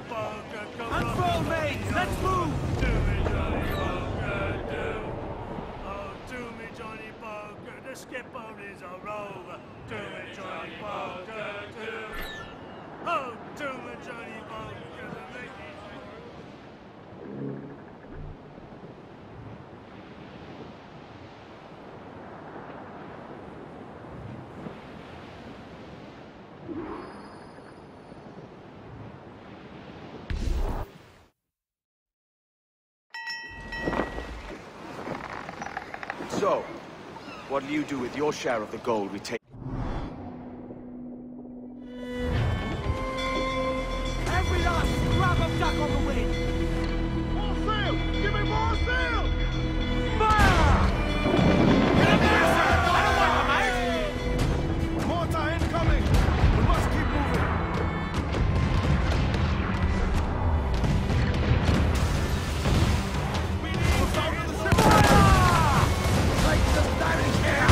Unfold, mates! Let's move! Do me, Johnny Poker, do. Oh, do me, Johnny Poker. The skipper is a rover. Do me, Johnny Poker, do. Oh, do me, Johnny Poker. The ladies. So, what'll you do with your share of the gold we take? Every last scrap of duck on the wind! More sail! Give me more sail! Fire! Get up there, sir! I don't want the mate! Mortar incoming! We must keep moving! We need to out of the ship! Like the diving here!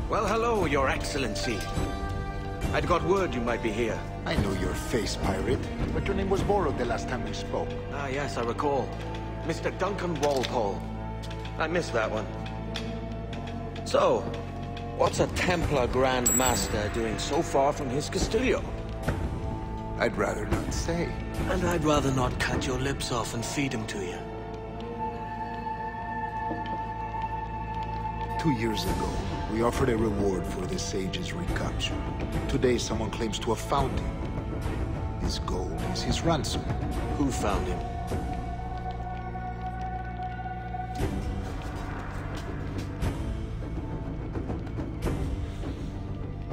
Well, hello, Your Excellency. I'd got word you might be here. I know your face, pirate, but your name was borrowed the last time we spoke. Ah, yes, I recall. Mr. Duncan Walpole. I missed that one. So, what's a Templar Grand Master doing so far from his Castillo? I'd rather not say. And I'd rather not cut your lips off and feed him to you. 2 years ago, we offered a reward for the sage's recapture. Today, someone claims to have found him. His gold is his ransom. Who found him?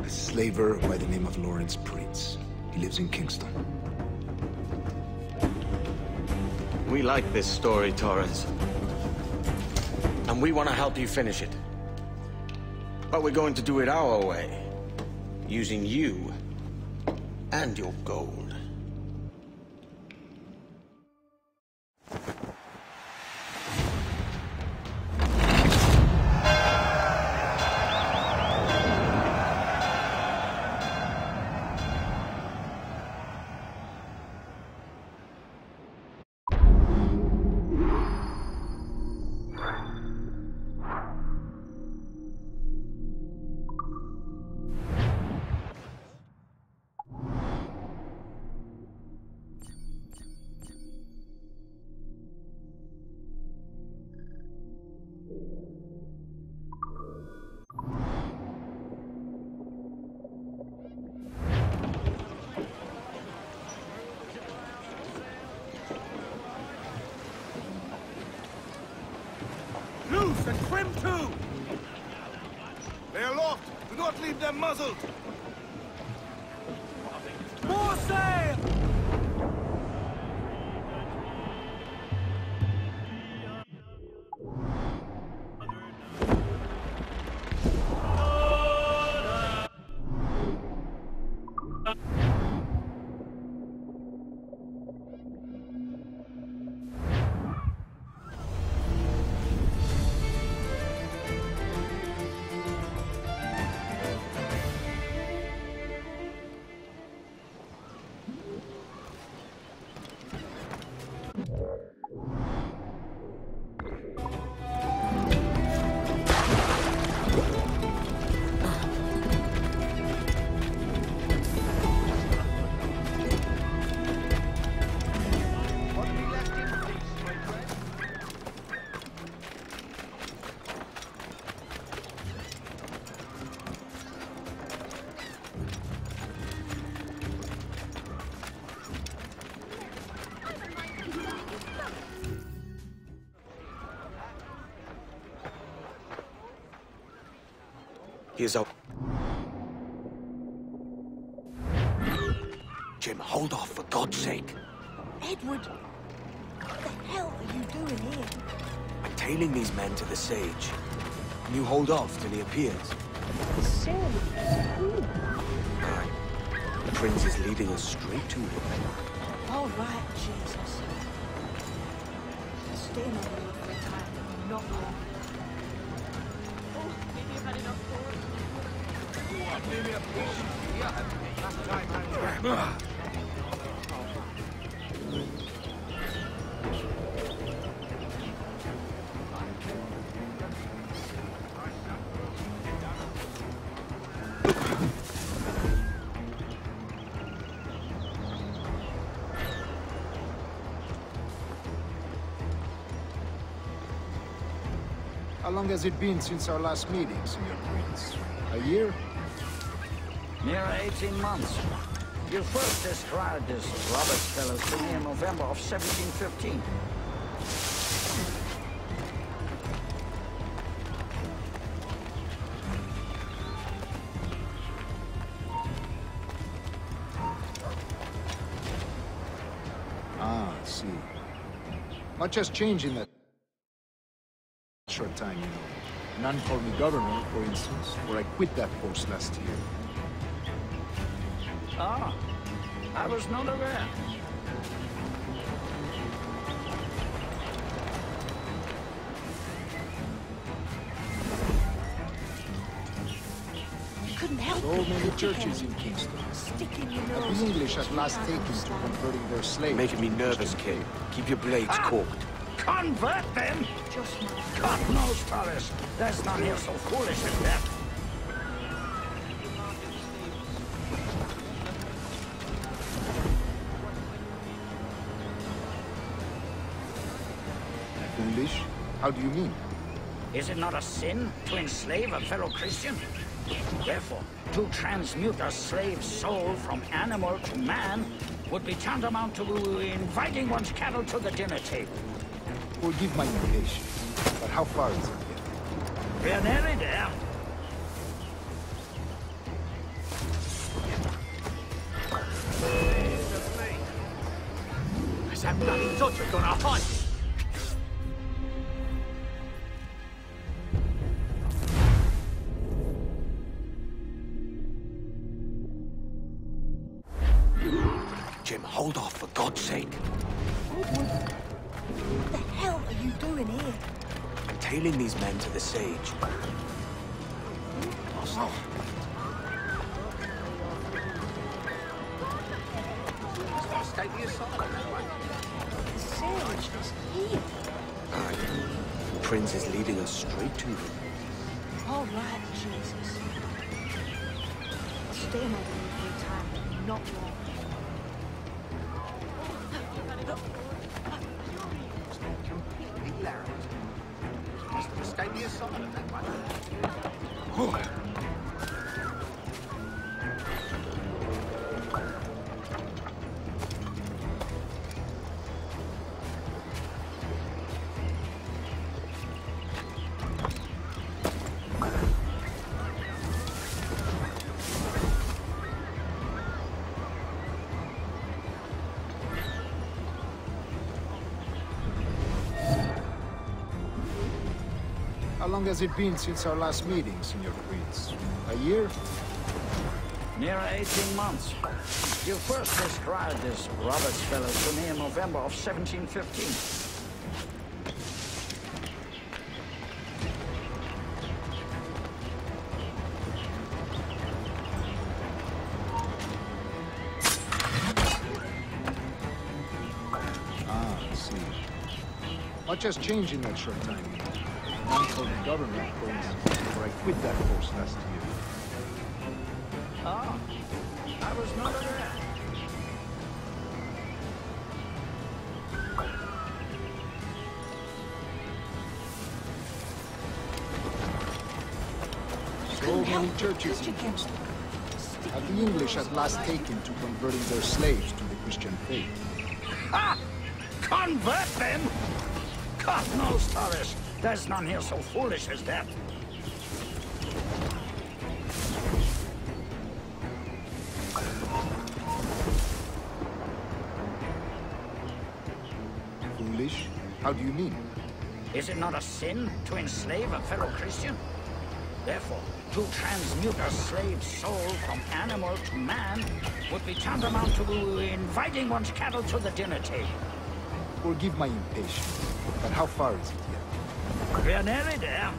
A slaver by the name of Lawrence Prince. He lives in Kingston. We like this story, Torres. And we want to help you finish it. But we're going to do it our way. Using you and your gold. Loose and trim too! They are locked! Do not leave them muzzled! More sail! Here's our... Jim, hold off, for God's sake. Edward, what the hell are you doing here? I'm tailing these men to the sage. Can you hold off till he appears? Sage? Who? Aye. The prince is leading us straight to him. All right, Jesus. Stay in the room for a time, not long. How long has it been since our last meeting, Senior Prince? A year? Near 18 months. You first described this Roberts fellow to me in November of 1715. Ah, I see. Much has changed in that short time, you know. None called me governor, for instance, where I quit that post last year. Ah, I was not aware. You couldn't help So many churches in Kingston. Sticking your Have nose the in English the at last street taken to outside. converting their slaves? You're making me nervous, kid. Keep your blades corked. Convert them? Just now. God knows, Torres. That's not here so foolish as that. Foolish? How do you mean? Is it not a sin to enslave a fellow Christian? Therefore, to transmute a slave's soul from animal to man would be tantamount to inviting one's cattle to the dinner table. Forgive my impatience, but how far is it yet? We're nearly there. Is that bloody dodger gonna hunt? Jim, hold off, for God's sake. Edward, what the hell are you doing here? I'm tailing these men to the sage. The sage is here. Aye. The prince is leading us straight to him. All right, Jesus. Stay in the room for a time, not long. How long has it been since our last meeting, Senor Prince? A year? Near 18 months. You first described this Roberts fellow to me in November of 1715. I see. Much has changed in that short time. None told the government post before I quit that post last year. Oh, I was not aware. So many churches have the English at last taken to converting their slaves to the Christian faith. Ha! Convert them? God knows, Torres. There's none here so foolish as that. Foolish? How do you mean? Is it not a sin to enslave a fellow Christian? Therefore, to transmute a slave's soul from animal to man would be tantamount to inviting one's cattle to the dinner table. Forgive my impatience, but how far is it yet? We're nearly there.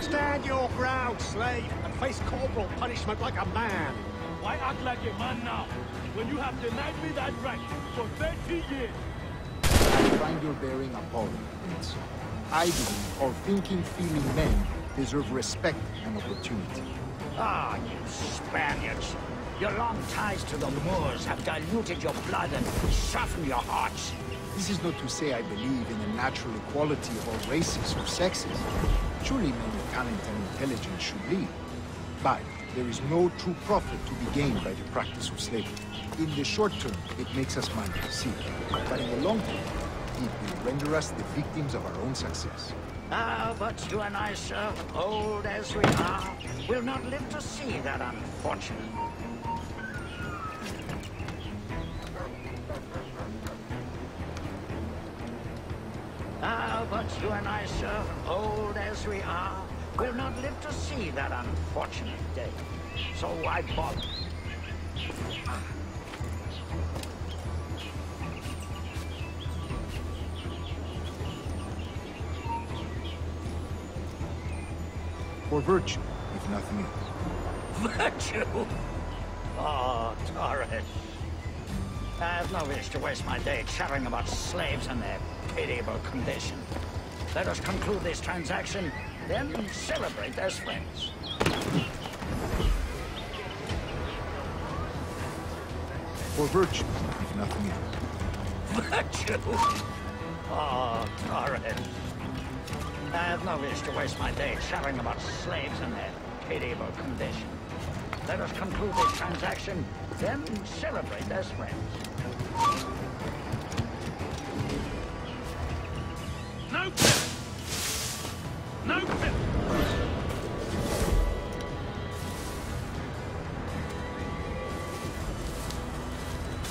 Stand your ground, slave, and face corporal punishment like a man. Why act like a man now, when you have denied me that right for 30 years? I find your bearing appalling, Prince. I believe all thinking, feeling men deserve respect and opportunity. Ah, you Spaniards. Your long ties to the Moors have diluted your blood and softened your hearts. This is not to say I believe in the natural equality of all races or sexes. Surely men of talent and intelligence should lead. But there is no true profit to be gained by the practice of slavery. In the short term, it makes us money, see. But in the long term, it will render us the victims of our own success. Ah, but you and I, sir, old as we are, will not live to see that unfortunate. Ah, but you and I, sir, old as we are, will not live to see that unfortunate day. So I bought. For virtue, if nothing else. Virtue? Oh, Torres. I have no wish to waste my day chattering about slaves and their pitiable condition. Let us conclude this transaction, then celebrate as friends. For virtue, if nothing else. Virtue? Oh, Torres. I have no wish to waste my day chattering about slaves and their pitiable condition. Let us conclude this transaction, then celebrate as friends. No pit! No pit!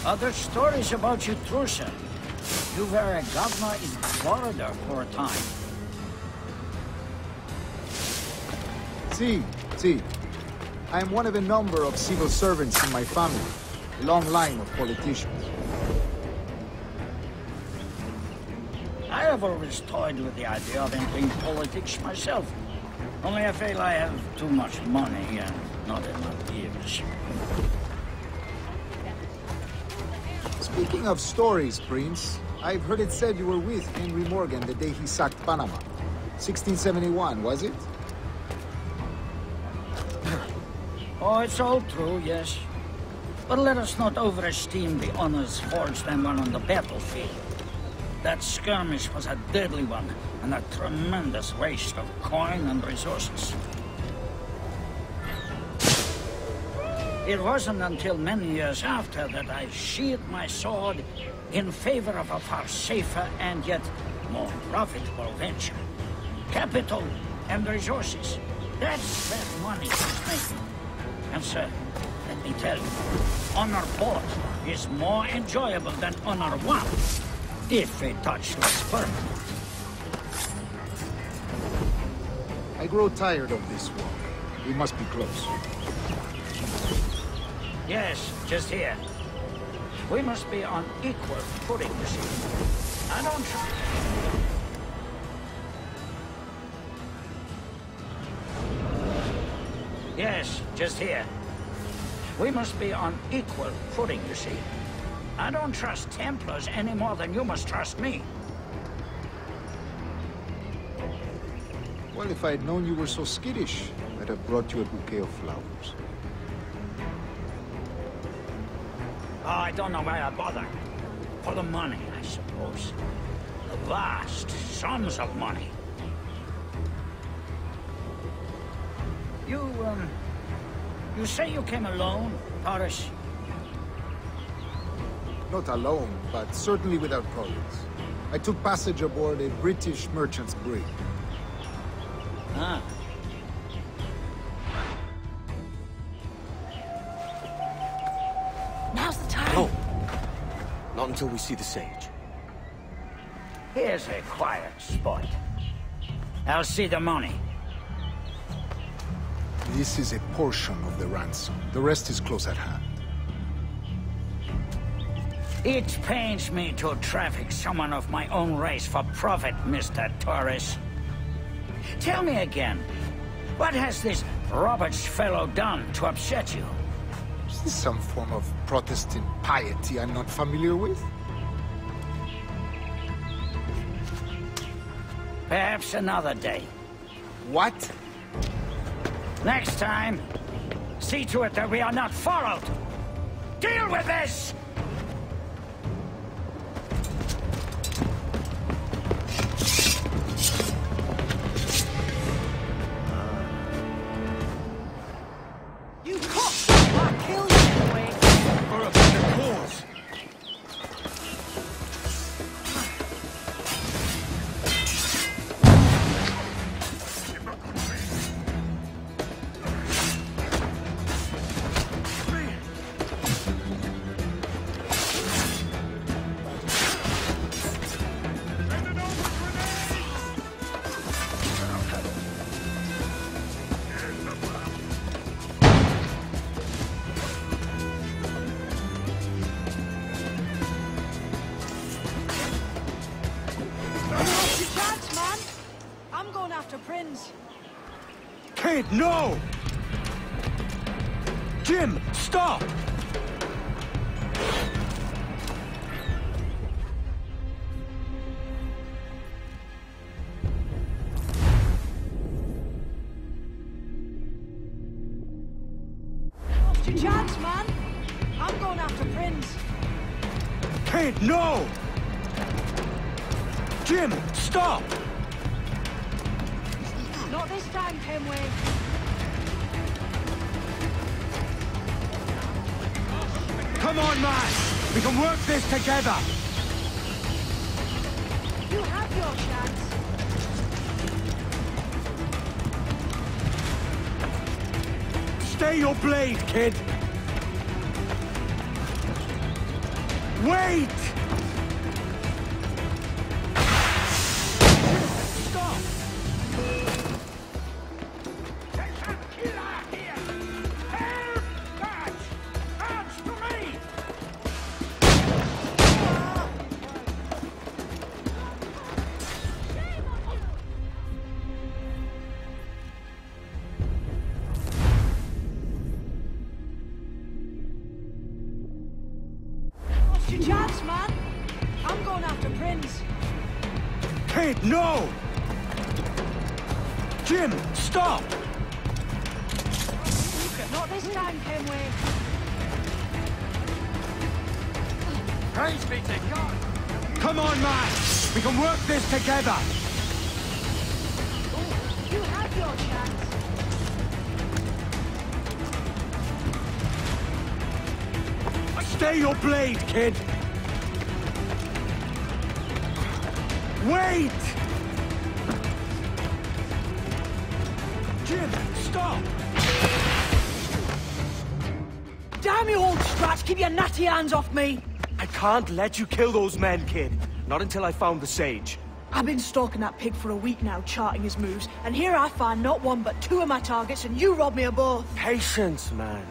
Other stories about you, Trusa. You were a governor in Florida for a time. See. I am one of a number of civil servants in my family. A long line of politicians. I have always toyed with the idea of entering politics myself. Only I feel I have too much money and not enough years. Speaking of stories, Prince, I've heard it said you were with Henry Morgan the day he sacked Panama. 1671, was it? Oh, it's all true, yes. But let us not overesteem the honors forged and won on the battlefield. That skirmish was a deadly one, and a tremendous waste of coin and resources. It wasn't until many years after that I sheathed my sword in favor of a far safer and yet more profitable venture. Capital and resources. That's where money is made. And sir, let me tell you, honor bought is more enjoyable than honor won, if a touch less firm. I grow tired of this walk. We must be close. Yes, just here. We must be on equal footing, you see. I don't try. Yes, just here. We must be on equal footing, you see. I don't trust Templars any more than you must trust me. Well, if I had known you were so skittish, I'd have brought you a bouquet of flowers. Oh, I don't know why I bother. For the money, I suppose. The vast sums of money. You say you came alone, Taurus? Not alone, but certainly without colleagues. I took passage aboard a British merchant's brig. Ah. Now's the time. No. Not until we see the sage. Here's a quiet spot. I'll see the money. This is a portion of the ransom. The rest is close at hand. It pains me to traffic someone of my own race for profit, Mr. Torres. Tell me again, what has this Roberts fellow done to upset you? Is this some form of Protestant piety I'm not familiar with? Perhaps another day. What? Next time, see to it that we are not followed. Deal with this! You cock! I'll kill you anyway. For a better cause. Kid, no! Jim, stop! What's your chance, man? I'm going after Prince. Kid, no! Jim, stop! Not this time, Kenway. Come on, man! We can work this together! You have your chance. Stay your blade, kid! Wait! Stop! Now's your chance, man. I'm going after Prince. Kid, no! Jim, stop! Not this time, Kenway. Praise be to God! Come on, man! We can work this together! You have your chance. Stay your blade, kid! Wait! Jim, stop! Damn you, old strats! Keep your natty hands off me! I can't let you kill those men, kid. Not until I found the sage. I've been stalking that pig for a week now, charting his moves, and here I find not one but two of my targets, and you robbed me of both. Patience, man.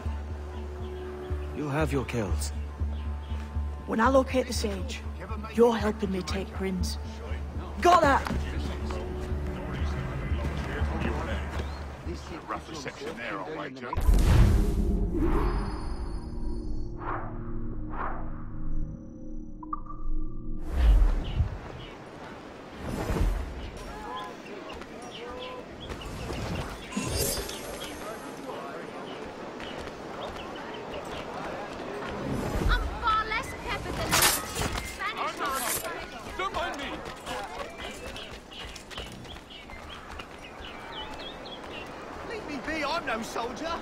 You'll have your kills. When I locate the sage, you're helping me take Prince. Got that? Rough reception there, I'll wager. I'm far less peppered than those cheap Spanish ones. Don't mind me! Leave me be, I'm no soldier.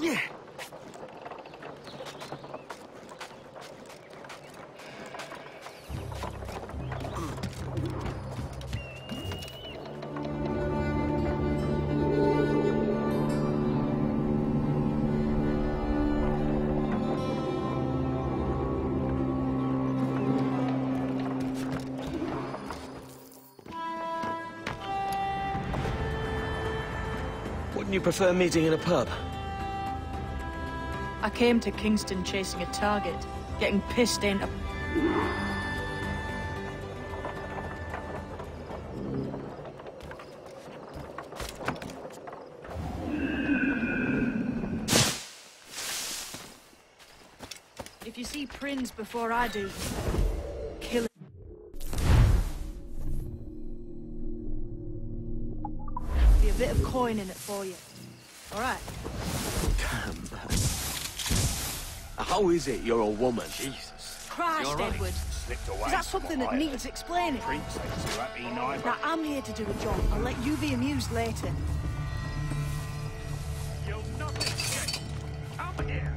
Yeah. Wouldn't you prefer meeting in a pub? I came to Kingston chasing a target, getting pissed into... If you see Prince before I do, kill him. Be a bit of coin in it for you. All right? Damn. How is it you're a woman? Jesus. Christ, You're right. Edward. Slipped away. Is that something that needs explaining? Prince ain't too happy neither. Now, I'm here to do a job. I'll let you be amused later. You'll not escape. Come here.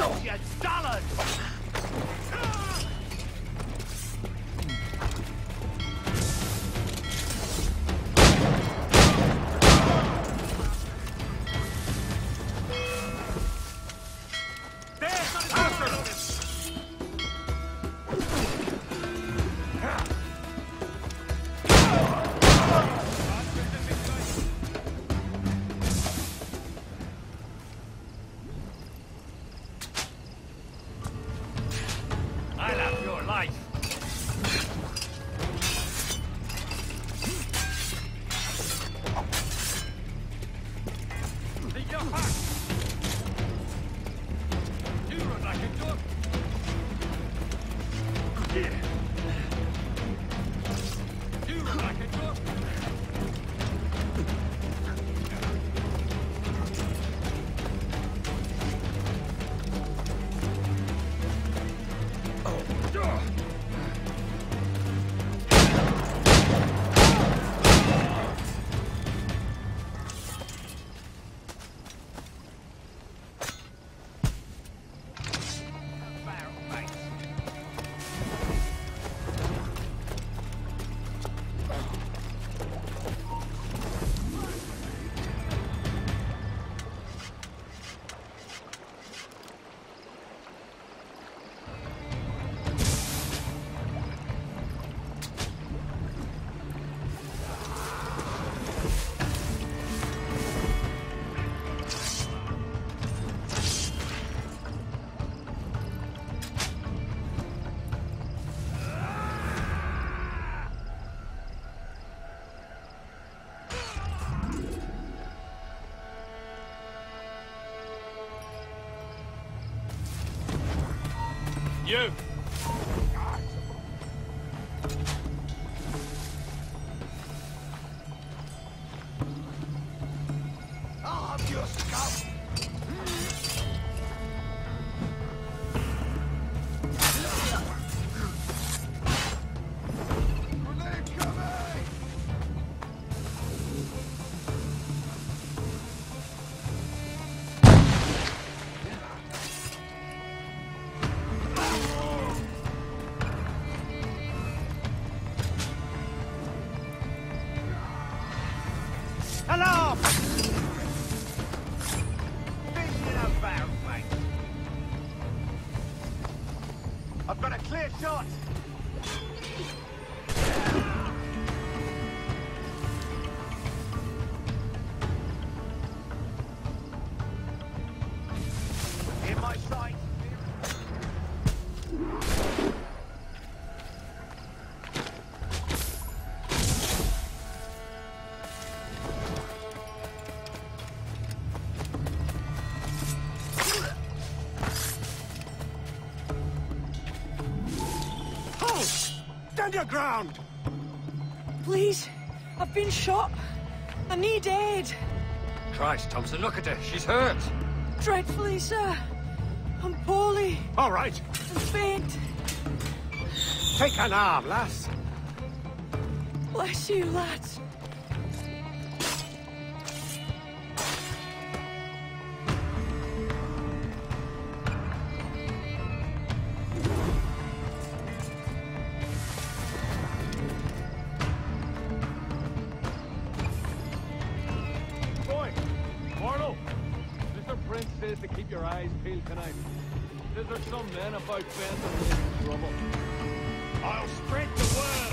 You dullard! I'll have your life. Take your back. You run like a dog. You run like a dog. You! I'll have your scalp. Grenade coming! Hello! Vision about, mate. I've got a clear shot. In my sight. Stand your ground! Please, I've been shot. I need aid. Christ, Thompson, look at her. She's hurt. Dreadfully, sir. I'm poorly All right. and faint. Take an arm, lass. Bless you, lads. Boy, Mortal, Mr. Prince says to keep your eyes peeled tonight. Says there's some men about bent and in trouble. I'll spread the word!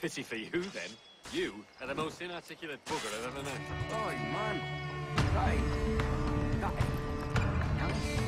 Pity for you, then. You are the most inarticulate bugger I've ever met. Oh, man. Right. Nice.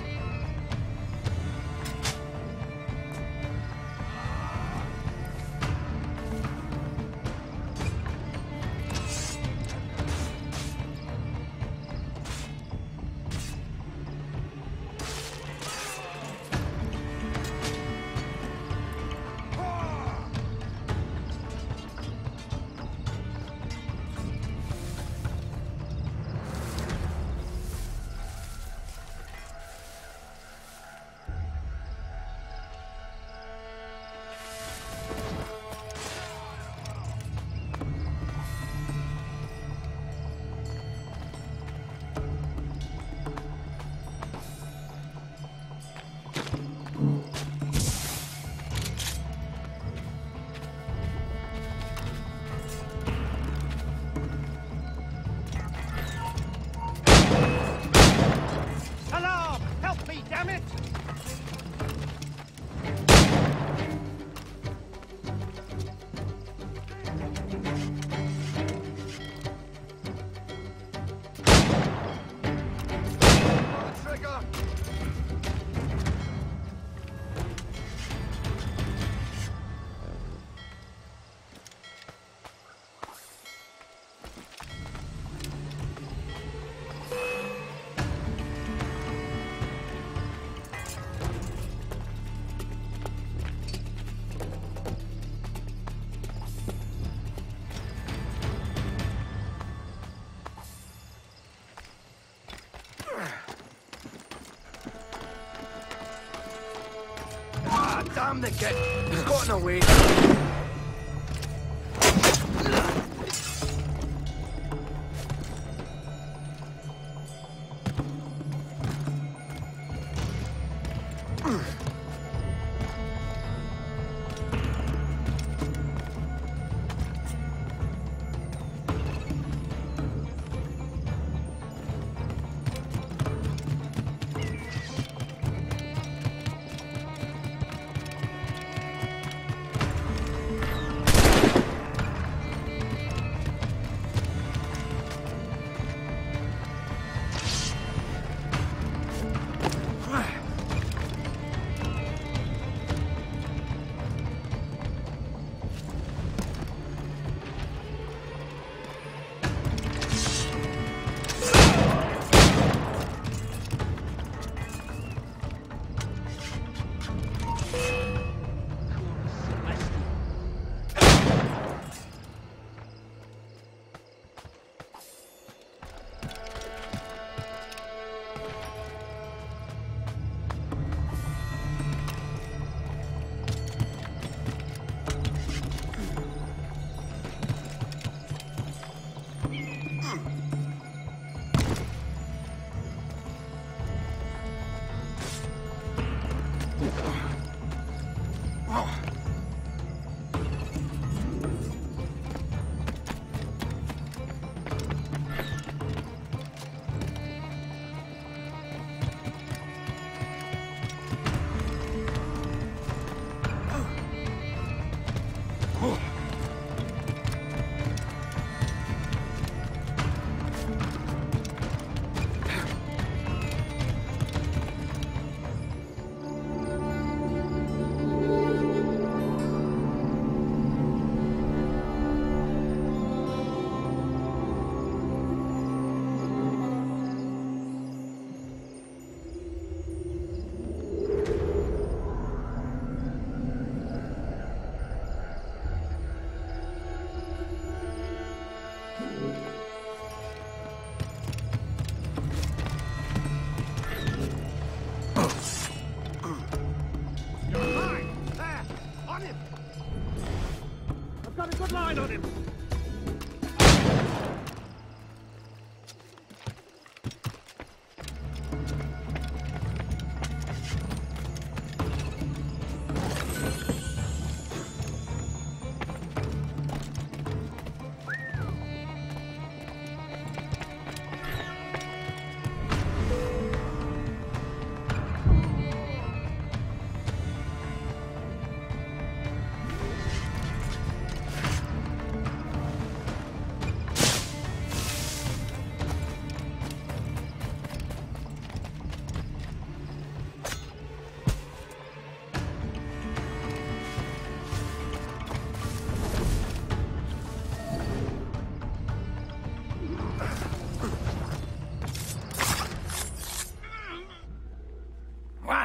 Ah, damn the kid. He's gotten away.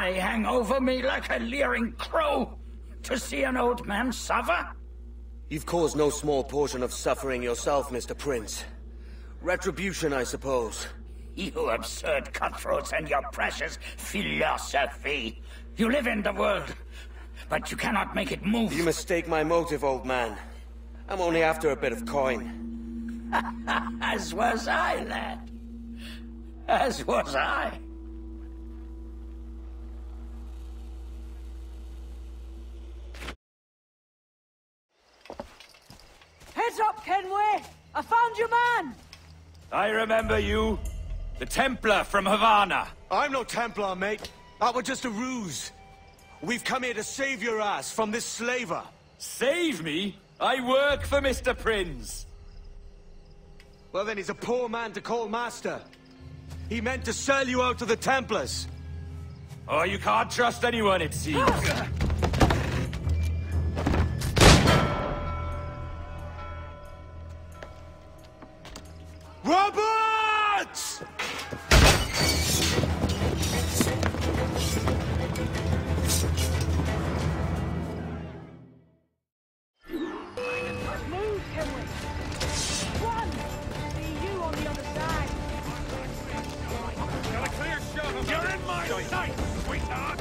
Why hang over me like a leering crow? To see an old man suffer? You've caused no small portion of suffering yourself, Mr. Prince. Retribution, I suppose. You absurd cutthroats and your precious philosophy. You live in the world, but you cannot make it move. You mistake my motive, old man. I'm only after a bit of coin. As was I, lad. As was I. Heads up, Kenway! I found your man! I remember you. The Templar from Havana. I'm no Templar, mate. That was just a ruse. We've come here to save your ass from this slaver. Save me? I work for Mr. Prince. Well, then he's a poor man to call master. He meant to sell you out to the Templars. Oh, you can't trust anyone, it seems. Roberts! Move, Kenway! Run! See you on the other side! Got a clear shot of You're in my sight, sweetheart!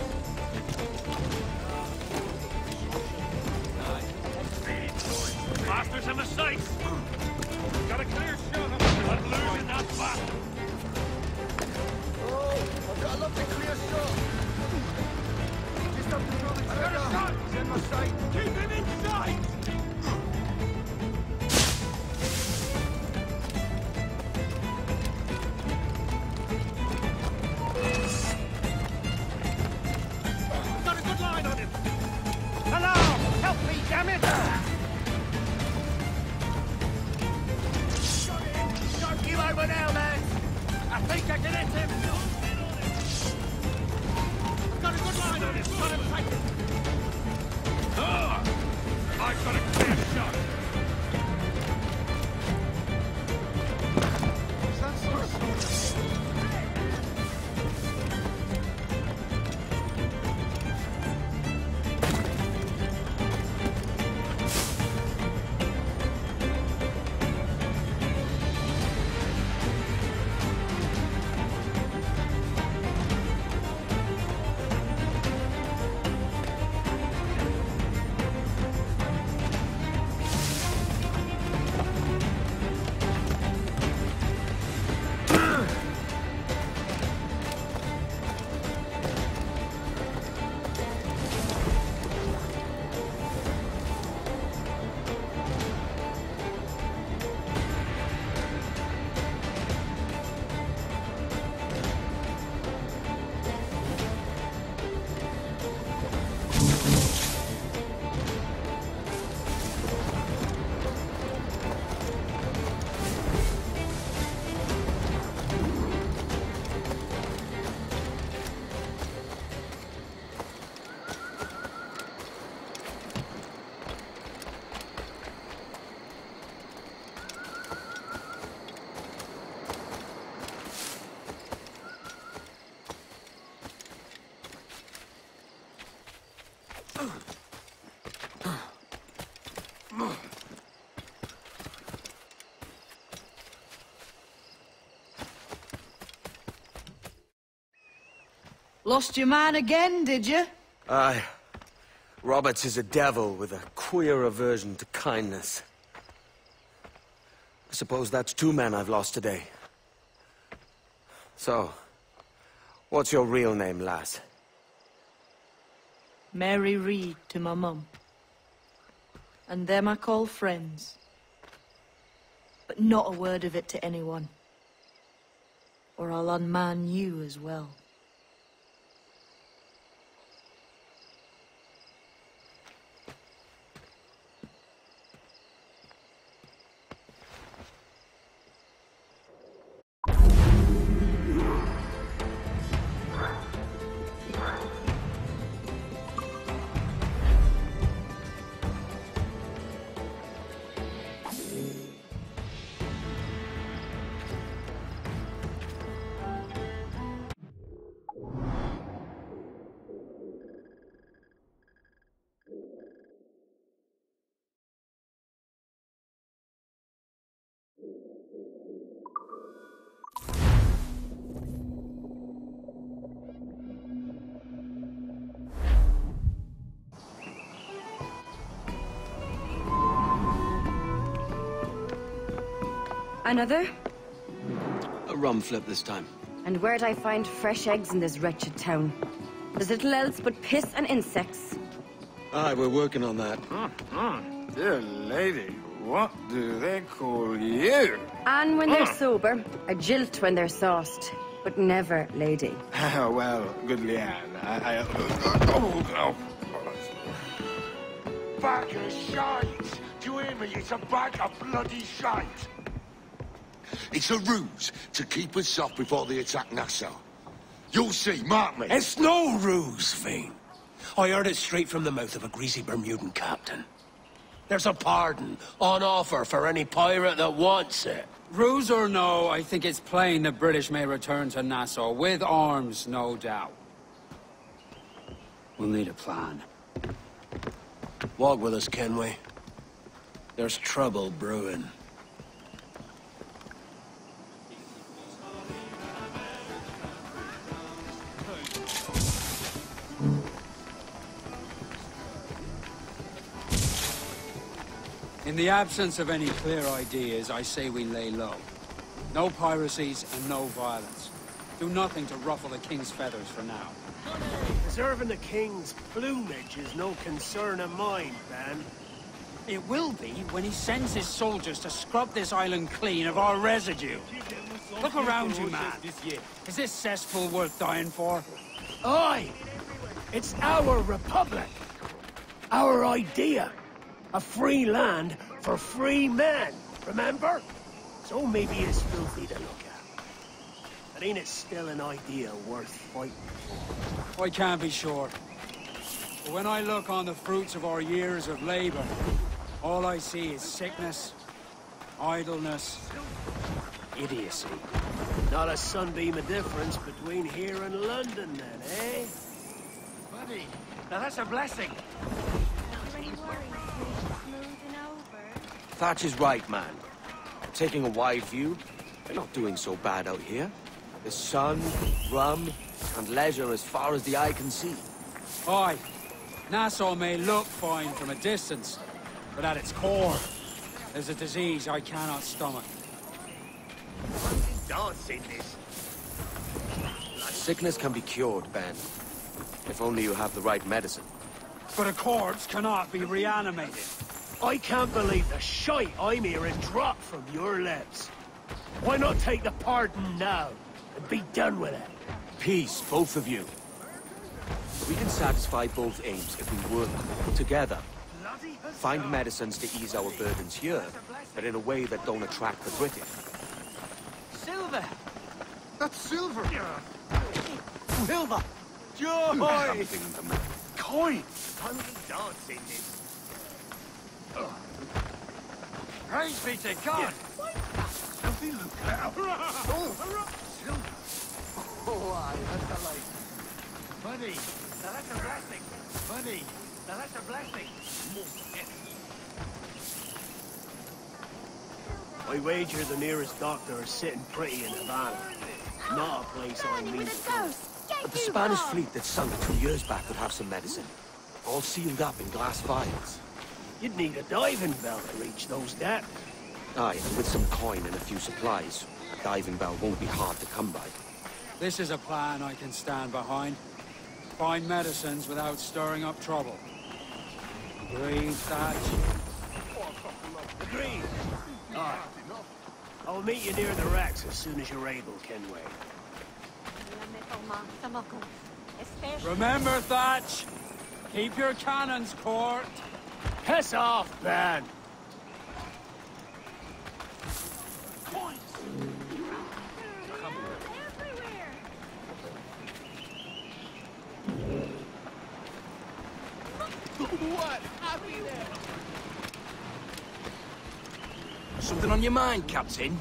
Lost your man again, did you? Aye. Roberts is a devil with a queer aversion to kindness. I suppose that's 2 men I've lost today. So, what's your real name, lass? Mary Reed to my mum. And them I call friends. But not a word of it to anyone. Or I'll unman you as well. Another? A rum flip this time. And where'd I find fresh eggs in this wretched town? There's little else but piss and insects. Aye, we're working on that. Dear lady, what do they call you? And when they're sober, a jilt when they're sauced, but never lady. Well, good Leanne, Bag of shite! Do you hear me? It's a bag of bloody shite! It's a ruse to keep us soft before they attack Nassau. You'll see, mark me. It's no ruse, Fiend. I heard it straight from the mouth of a greasy Bermudan captain. There's a pardon on offer for any pirate that wants it. Ruse or no, I think it's plain the British may return to Nassau, with arms, no doubt. We'll need a plan. Walk with us, can we? There's trouble brewing. In the absence of any clear ideas, I say we lay low. No piracies and no violence. Do nothing to ruffle the king's feathers for now. preserving the king's plumage is no concern of mine, Ben. It will be when he sends his soldiers to scrub this island clean of our residue. Look around you, man. Is this cesspool worth dying for? Aye! It's our republic. Our idea. A free land for free men, remember? So maybe it's filthy to look at. But ain't it still an idea worth fighting for? I can't be sure. But when I look on the fruits of our years of labor, all I see is sickness, idleness, idiocy. Not a sunbeam of difference between here and London, then, eh? Buddy, now that's a blessing. Thatch is right, man. Taking a wide view, they're not doing so bad out here. There's sun, rum, and leisure as far as the eye can see. Aye, Nassau may look fine from a distance, but at its core, there's a disease I cannot stomach. Dancing this. Sickness can be cured, Ben. If only you have the right medicine. But a corpse cannot be reanimated. I can't believe the shite I'm hearing drop from your lips. Why not take the pardon now and be done with it? Peace, both of you. We can satisfy both aims if we work together. Find medicines to ease our burdens here, but in a way that don't attract the British. Silver! That's silver! Silver! Joy! Coin! Only dancing this. Praise be to God! Something look out. Oh, aye, that's a light. Buddy, now that's a blessing. Buddy, now that's a blessing. I wager the nearest doctor is sitting pretty in Havana. Not a place I mean to go. The Spanish fleet that sunk 2 years back would have some medicine. All sealed up in glass vials. You'd need a diving bell to reach those depths. Aye, and with some coin and a few supplies, a diving bell won't be hard to come by. This is a plan I can stand behind. Find medicines without stirring up trouble. Agreed, Thatch? Agreed. Alright. I'll meet you near the wrecks as soon as you're able, Kenway. Remember, Thatch! Keep your cannons court! Piss off, Ben! What? I'll be there. Something on your mind, Captain?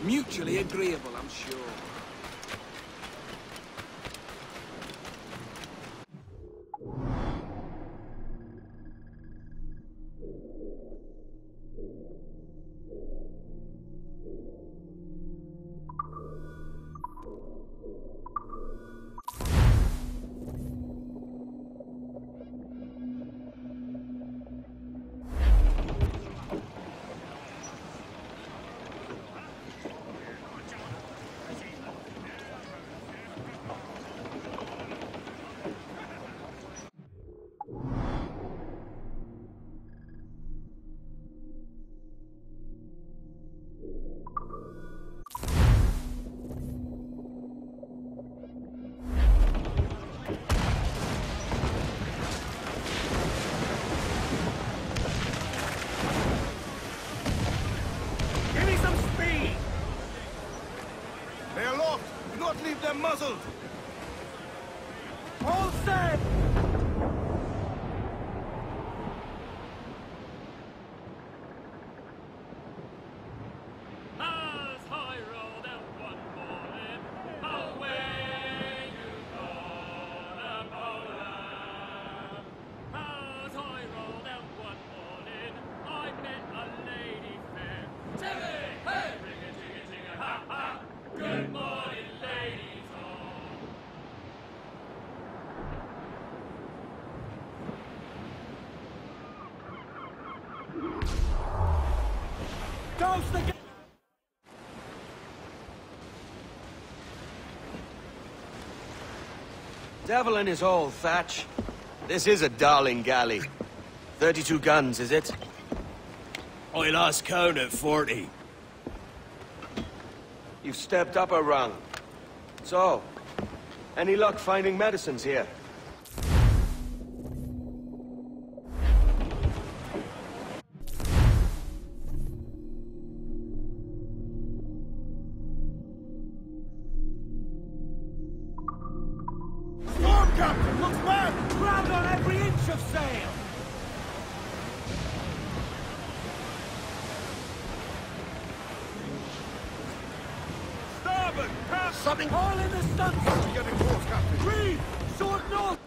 Mutually agreeable, I'm sure. Leave them muzzled! All set! As I rode out one morning, away you gone, Poland. As I rode out one morning, I met a lady fair. Timmy, hey! Ring-a-ting-a-ting-a, ha-ha! Good morning, ladies all. Ghost the Devil in his hole, Thatch. This is a darling galley. 32 guns, is it? I lost count at 40. You've stepped up a rung. So, any luck finding medicines here? Storm captain! Looks bad! ground on every inch of sail! Starboard! Pass! Something... All in the stunts! Getting close, captain! Reed! Sword north!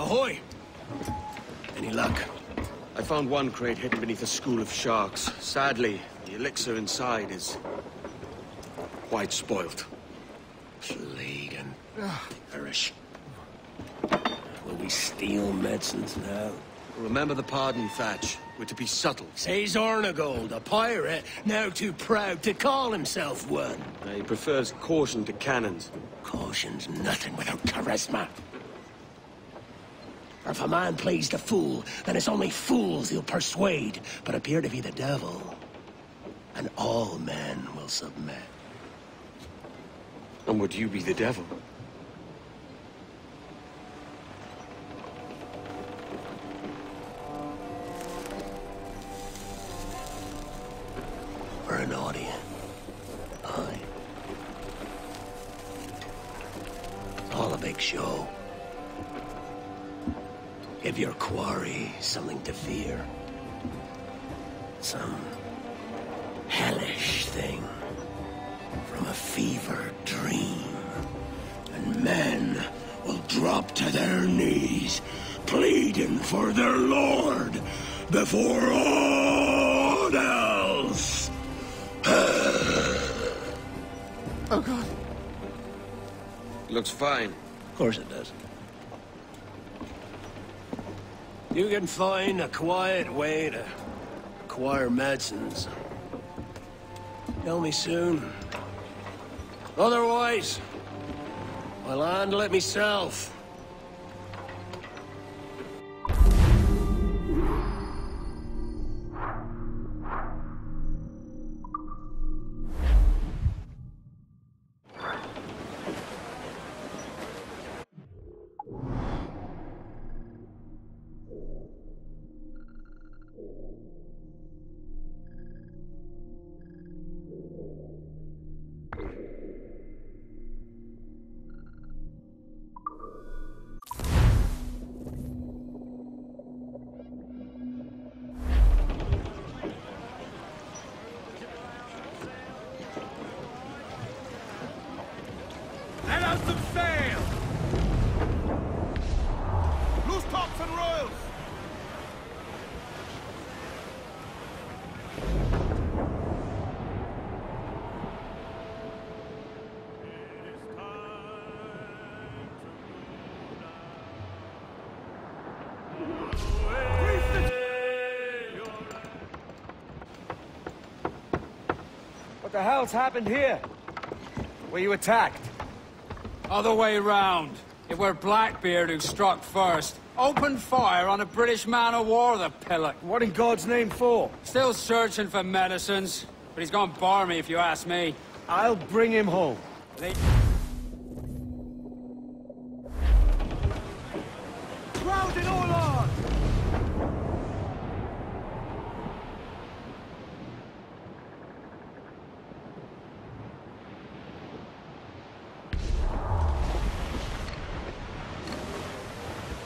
Ahoy! Any luck? I found one crate hidden beneath a school of sharks. Sadly, the elixir inside is quite spoilt. Plague and perish. Will we steal medicines now? Remember the pardon, Thatch. We're to be subtle. Says Ornagold, a pirate, now too proud to call himself one. He prefers caution to cannons. Caution's nothing without charisma. If a man plays the fool, then it's only fools he'll persuade, but appear to be the devil. And all men will submit. And would you be the devil? For an audience. Aye. All a big show. Give your quarry something to fear. Some hellish thing from a fevered dream. And men will drop to their knees, pleading for their lord before all else. Oh, God. Looks fine. Of course it does. You can find a quiet way to acquire medicines. Tell me soon. Otherwise, I'll handle it myself. Let out some sail! Loose tops and royals! What the hell's happened here? Were you attacked? Other way round. It were Blackbeard who struck first. Opened fire on a British man-o'-war, the pillock. What in God's name for? Still searching for medicines. But he's gone barmy if you ask me. I'll bring him home. Crowding all on!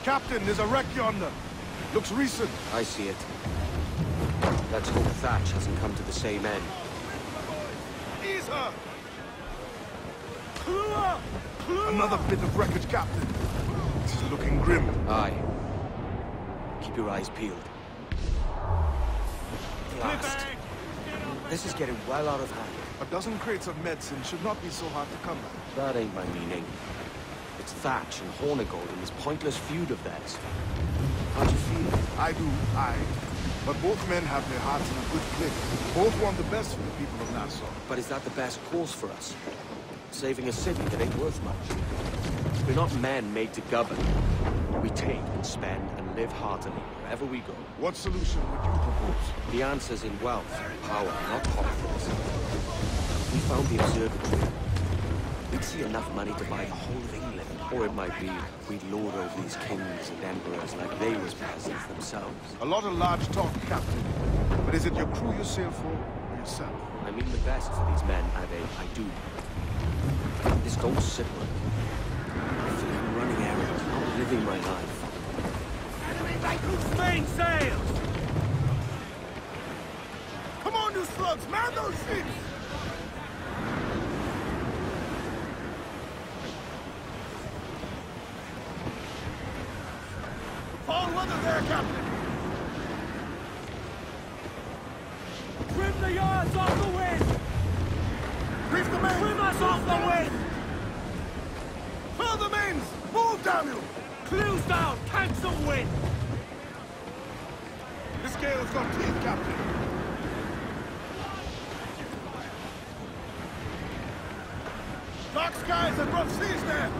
Captain, there's a wreck yonder. Looks recent. I see it. Let's hope Thatch hasn't come to the same end. Ease her! Another bit of wreckage, Captain. This is looking grim. Aye. Keep your eyes peeled. Blast. This is getting well out of hand. A dozen crates of medicine should not be so hard to come by. That ain't my meaning. It's Thatch and Hornigold and this pointless feud of theirs. How do you feel? I do, But both men have their hearts in a good place. Both want the best for the people of Nassau. But is that the best course for us? Saving a city that ain't worth much? We're not men made to govern. We take and spend and live heartily wherever we go. What solution would you propose? The answer's in wealth, power, not politics. We found the observatory. We'd see enough money to buy the whole of England. Or it might be we'd lord over these kings and emperors like they was peasants themselves. A lot of large talk, Captain. But is it your crew you sail for, or yourself? I mean the best for these men, Ade. I do. This don't sit right. I feel like I'm running errands, not living my life. Spain sails! Come on, you slugs! Man those ships! weather there, Captain! Trim the yards off the wind! Reef the mains! Trim us off the wind! Fill the mains! Move, damn you! Clews down! Cancel wind! This gale's got teeth, Captain. Dark skies and rough seas there!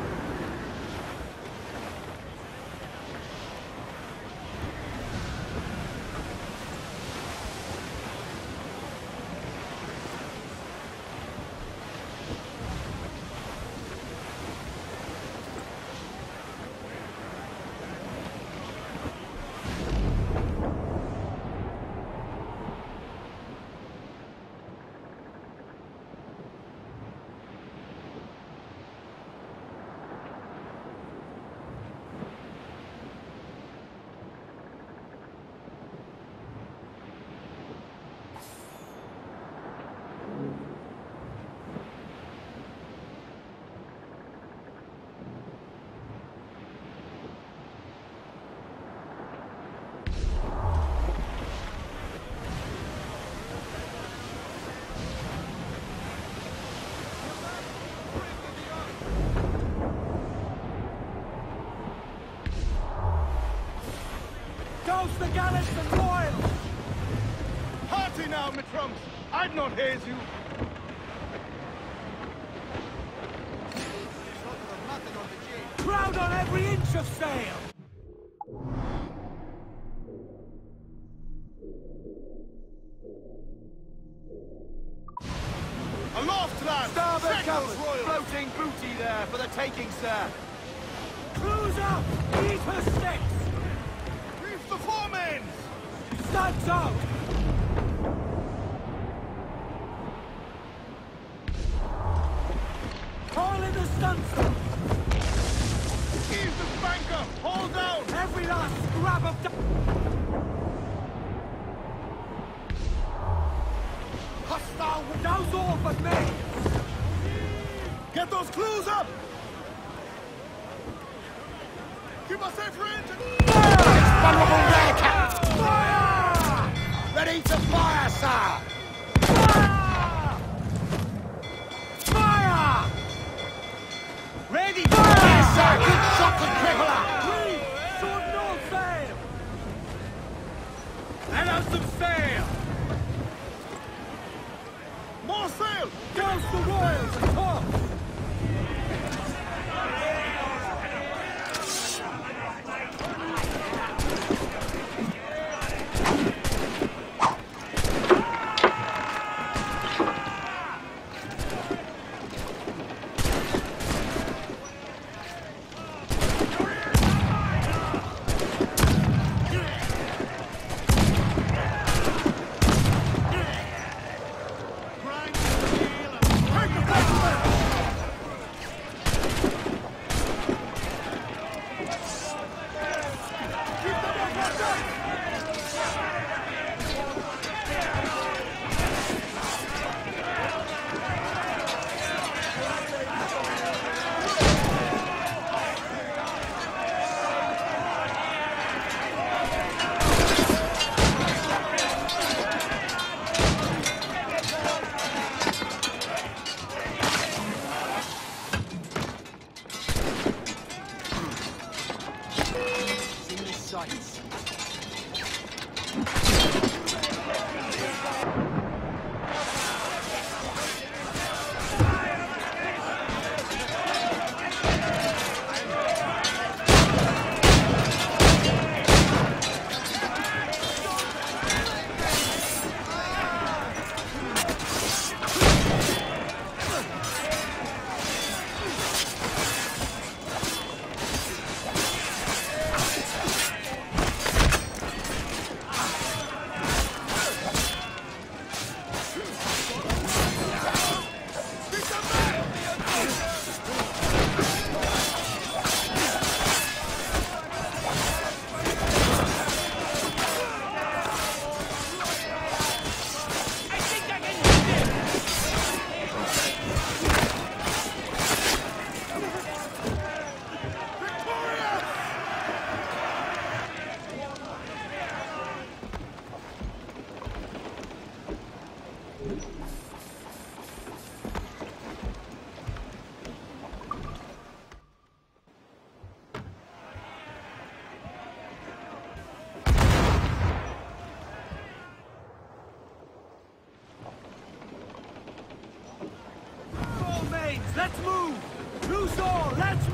Douse the gallants and royals! Hearty now, my trunks! I'd not haze you! Crowd on every inch of sail! Aloft, lads! Starboard covers! Royals. Floating booty there for the taking, sir! Crews up! Eat her sticks! Reef the foremains! Studs out! Haul in the stunsail! Ease the spanker! Hold down! Every last scrap of... Hostile... Douse all but me! Get those clues up! Keep us safe range! Vulnerable there, Captain! Fire! Ready to fire, sir! Fire! Fire! Ready! Fire, sir! Good shot to cripple her! Reef! Short north sail! Let out some sail! More sail! Douse the royals and tops! move! Loose all, let's...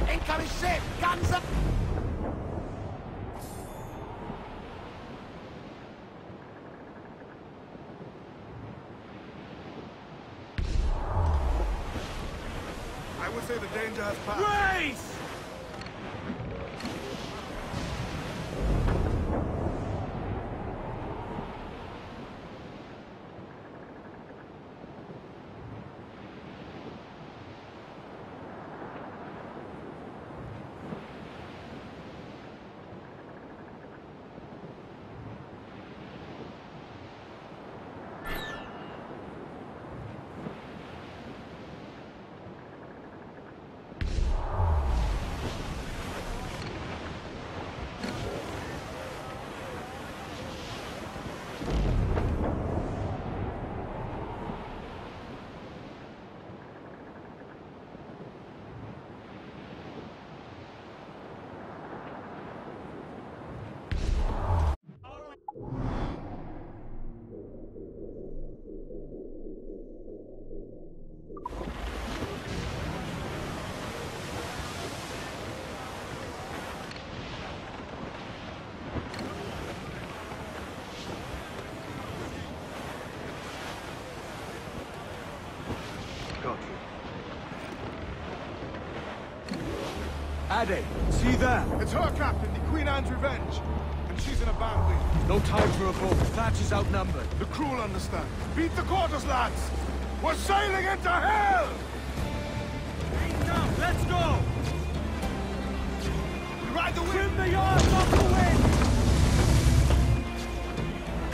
Incoming ship! Guns up! I would say the danger has passed. Race! Addy, see that? It's her, Captain, the Queen Anne's Revenge. And she's in a bad way. No time for a boat. Thatch is outnumbered. The crew will understand. Beat the quarters, lads! We're sailing into hell! Beaten up, let's go! We ride the wind! Trim the yards off the wind!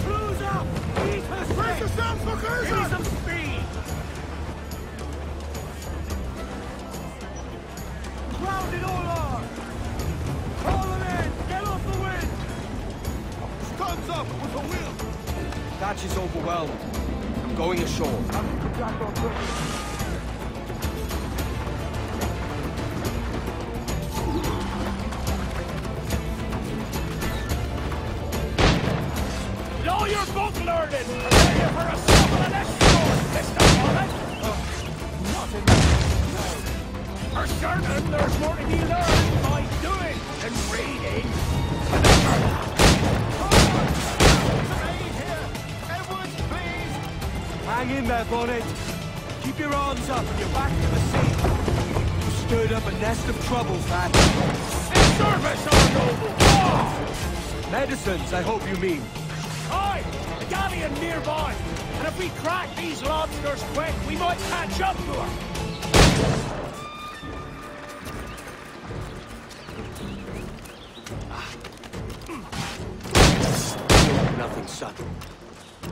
Cruise up! Ease her Brace strength! yourselves for Give me cruising! some speed! Ground it all on! Haul them in! Get off the wind! Guns up with a wheel! Thatch is overwhelmed. I'm going ashore. Lower your boat learning! Prepare you for a stumble and escort, Mr. Mullet! Not enough. For certain, there's more to be learned by doing than reading. Hang in there, Bonnet. Keep your arms up and your back to the sea. You stirred up a nest of trouble, Thatch. In service, our noble! Oh! Medicines, I hope you mean. Aye! A galleon nearby. And if we crack these lobsters quick, we might catch up to her. Nothing subtle.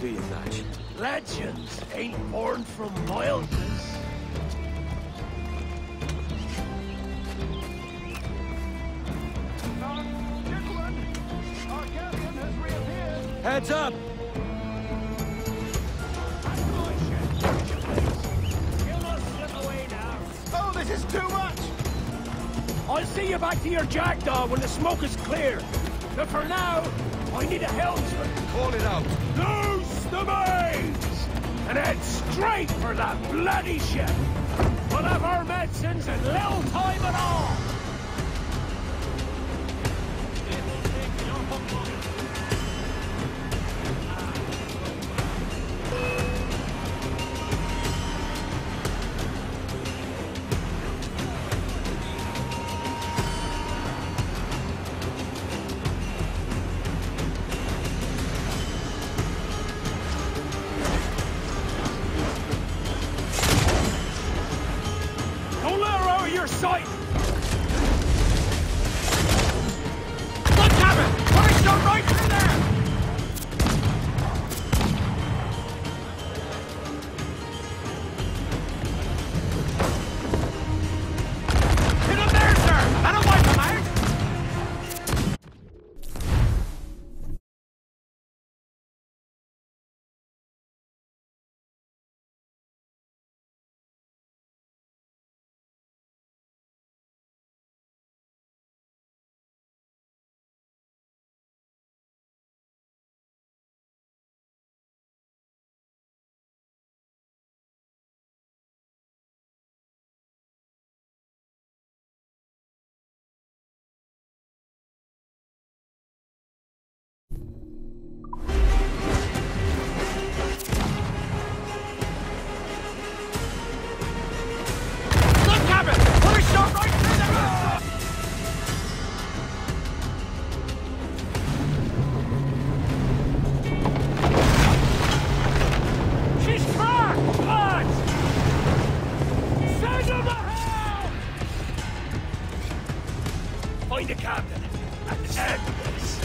Do you, Thatch? Legends ain't born from mildness. Gentlemen, our galleon has reappeared. Heads up! You must slip away now. Oh, this is too much! I'll see you back to your jackdaw when the smoke is clear. But for now, I need a helmsman. Call it out. Loose the mains! And head straight for that bloody ship. We'll have our medicines in little time at all. Find the captain and end this.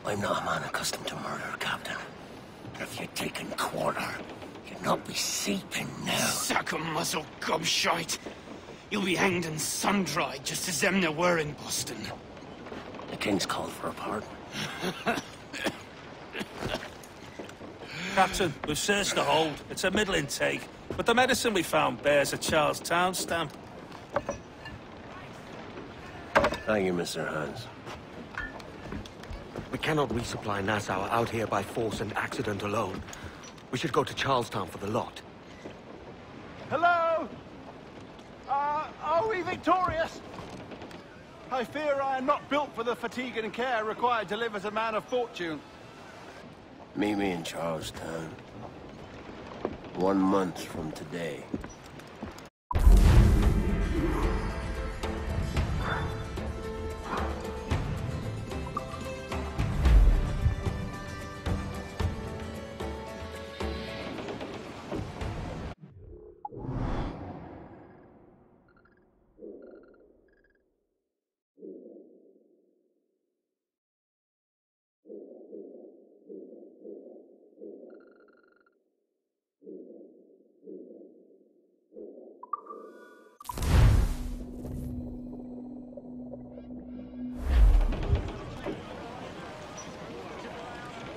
I'm not a man accustomed to murder, Captain. If you'd taken quarter, you'd not be seeping now. Sack of muzzle gobshite. You'll be hanged and sun-dried just as them there were in Boston. The King's called for a pardon. Captain, we've searched the hold. It's a middling take, but the medicine we found bears a Charlestown stamp. Thank you, Mr. Hans. We cannot resupply Nassau out here by force and accident alone. We should go to Charlestown for the lot. Hello? Are we victorious? I fear I am not built for the fatigue and care required to live as a man of fortune. Meet me in Charlestown. 1 month from today.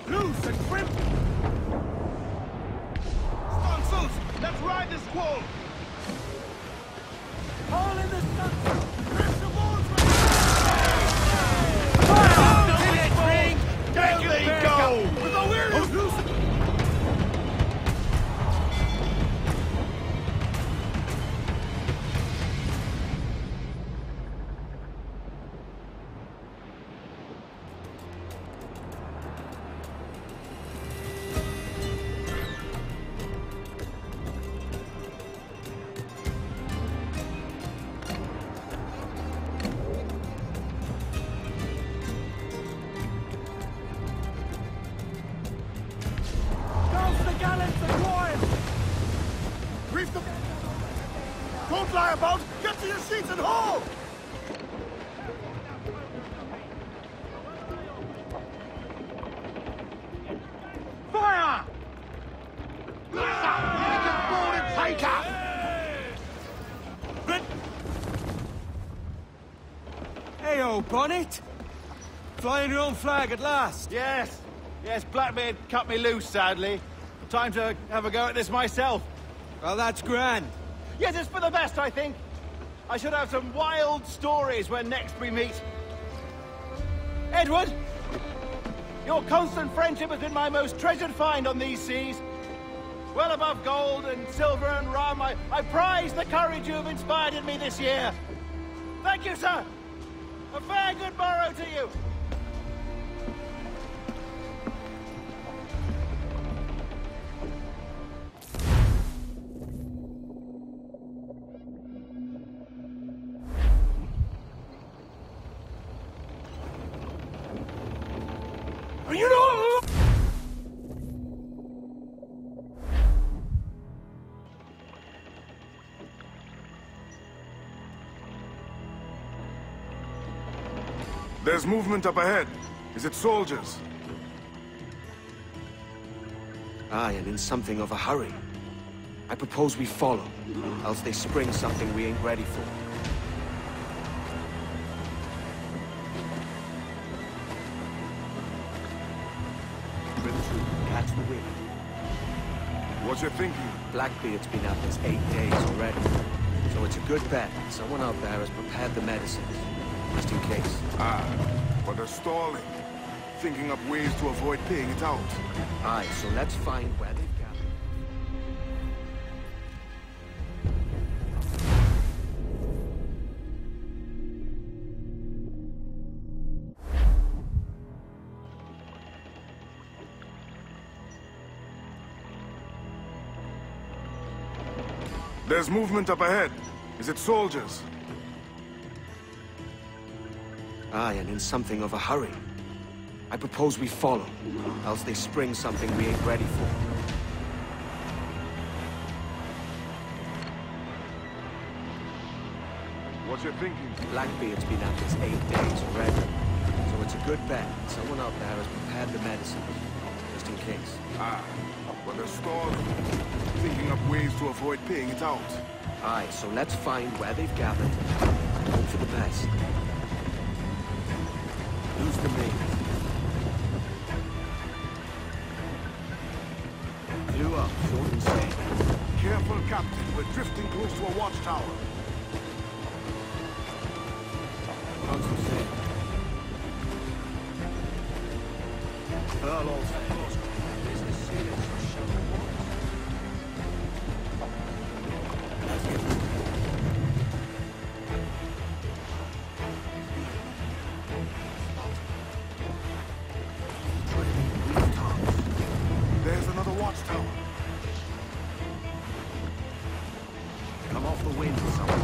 Loose and crimp! Sponsors, let's ride this squall! All in the sun! Press the walls! Fire! There they go! With the wheels loose! Don't fly about! Get to your seats and haul! Fire! Take up! Hey-o, Bonnet! Flying your own flag at last! Yes. Yes, Blackbeard cut me loose, sadly. Time to have a go at this myself. Well, that's grand. Yes, it's for the best, I think. I should have some wild stories when next we meet. Edward! Your constant friendship has been my most treasured find on these seas. Well above gold and silver and rum, I prize the courage you have inspired in me this year. Thank you, sir. A fair good morrow to you. You know... There's movement up ahead. Is it soldiers? Aye, and in something of a hurry. I propose we follow, else they spring something we ain't ready for. Catch the wind. What's your thinking? Blackbeard's been at this 8 days already. So it's a good bet. Someone out there has prepared the medicines, just in case. Ah, but they're stalling. thinking up ways to avoid paying it out. Aye, so let's find where they've gathered. There's movement up ahead. Is it soldiers? Aye, and in something of a hurry. I propose we follow, else they spring something we ain't ready for. What's your thinking? Blackbeard's been at this 8 days already, so it's a good bet. Someone out there has prepared the medicine, just in case. Ah, but they're stalled, thinking up ways to avoid paying it out. Aye, so let's find where they've gathered and hope for the best. Who's the main? Blew up, short and steady. Careful, Captain. We're drifting close to a watchtower. Concentrate. Earl, old fellows. Business serious. Shut the doors. That's it. There's another watchtower. Come off the wind somewhere.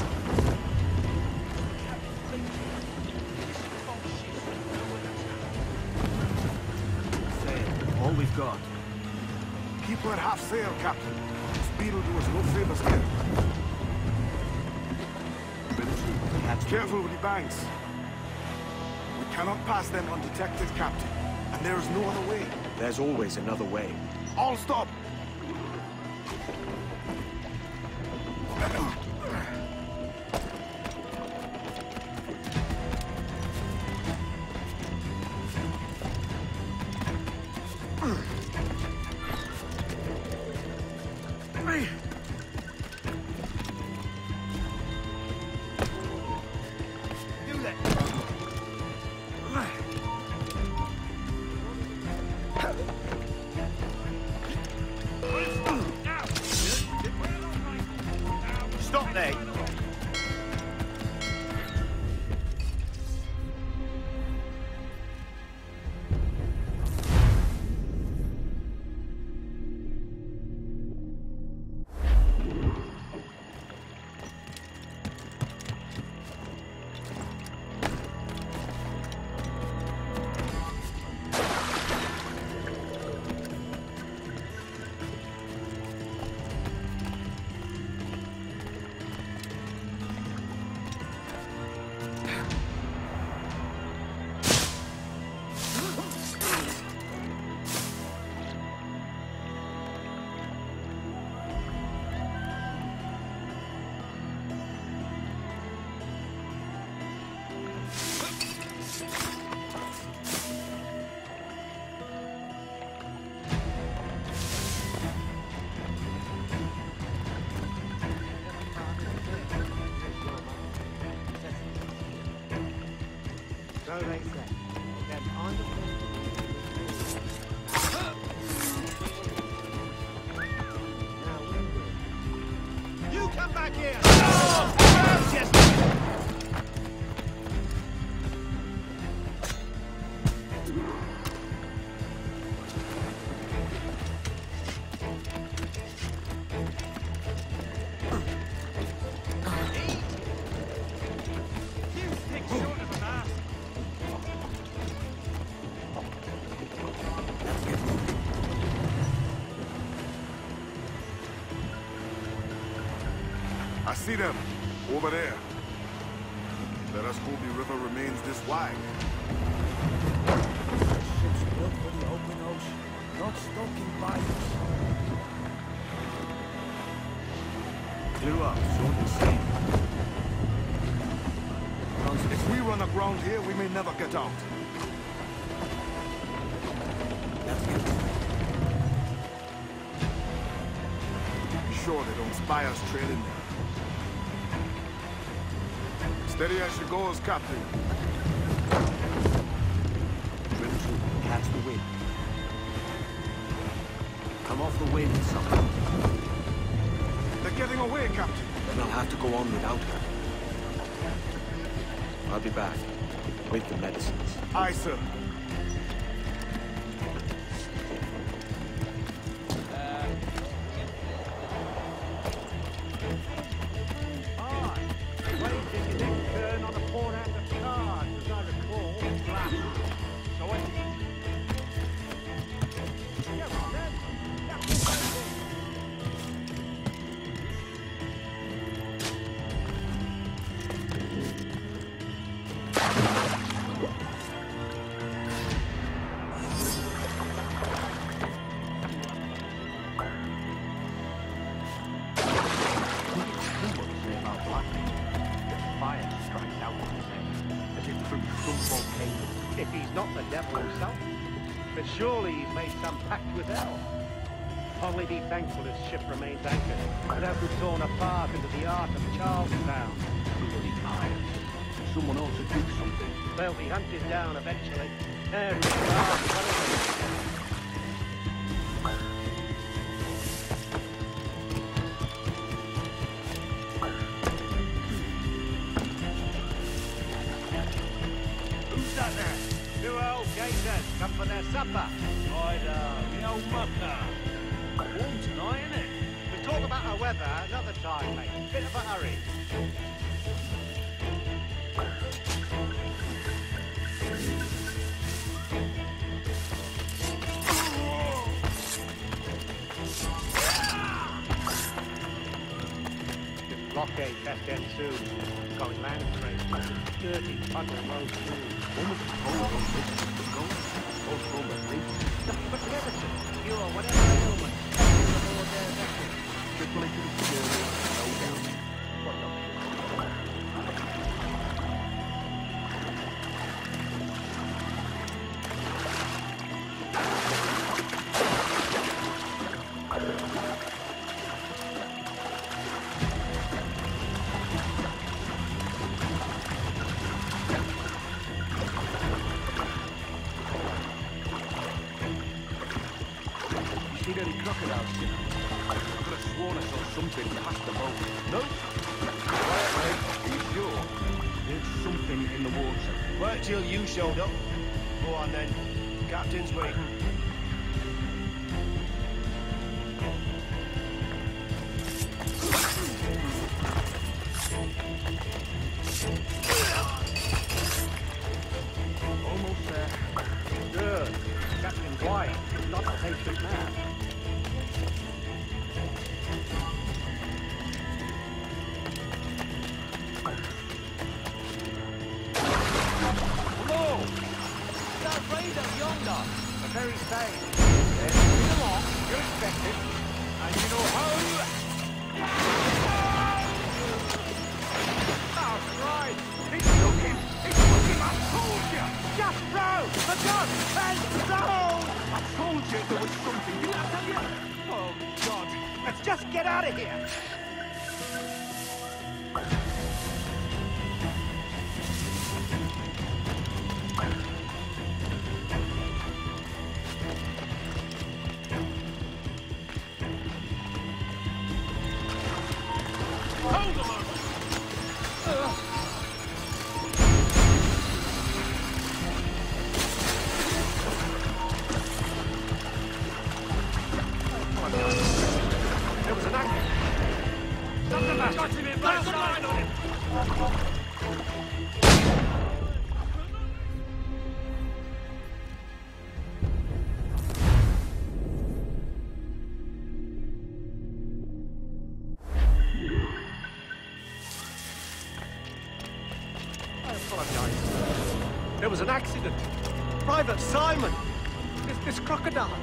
All we've got. Keep her at half sail, Captain. Speed will do us no favors here. Careful with the banks. We cannot pass them undetected, Captain. And there is no other way. There's always another way. All stop! Stop there! So they say. Then on the You come back here! Oh! Yes. I see them. Over there. Let us hope the river remains this wide. ships built for the open ocean, not stuck in bayous. Blew up, short and steady. If we run aground here, we may never get out. Be sure they don't spy us trailing there. Steady as she goes, Captain. catch the wind. Come off the wind, son. They're getting away, Captain. Then I'll have to go on without her. I'll be back with the medicines. Aye, sir. If he's not the devil himself, but surely he's made some pact with hell. Only be thankful his ship remains anchored, without being torn apart into the heart of Charlestown. Someone ought to do something. They'll be hunted down eventually. Tearing apart. Come for their supper. Right, the old mucker. Warm tonight, isn't it? We'll talk about our weather another time, mate. Bit of a hurry. The blockade best end soon. Going land train. Dirty puddle road through. Almost cold on this. But medicine, cure, whatever ailment, aboard their vessel. Tripulated to the journey, no doubt. What not? Seen any crocodiles, you know? I could have sworn I saw something past the boat. No? Quiet, mate. Are you sure? There's something in the water. Wait till you showed up. Go on then. Captain's waiting. Almost there. Good. Captain White is not a patient man. Hello! That raider yonder. The very same. Then come on. You're expected. And you know how... That's right. He's looking. I told you. Just throw the gun and stone. I told you there was something. Did I tell you? Oh, God. Let's just get out of here. Hold them up! There was an anchor. Something back. Got him in right side on him. I apologize. There was an accident. Private Simon. This crocodile.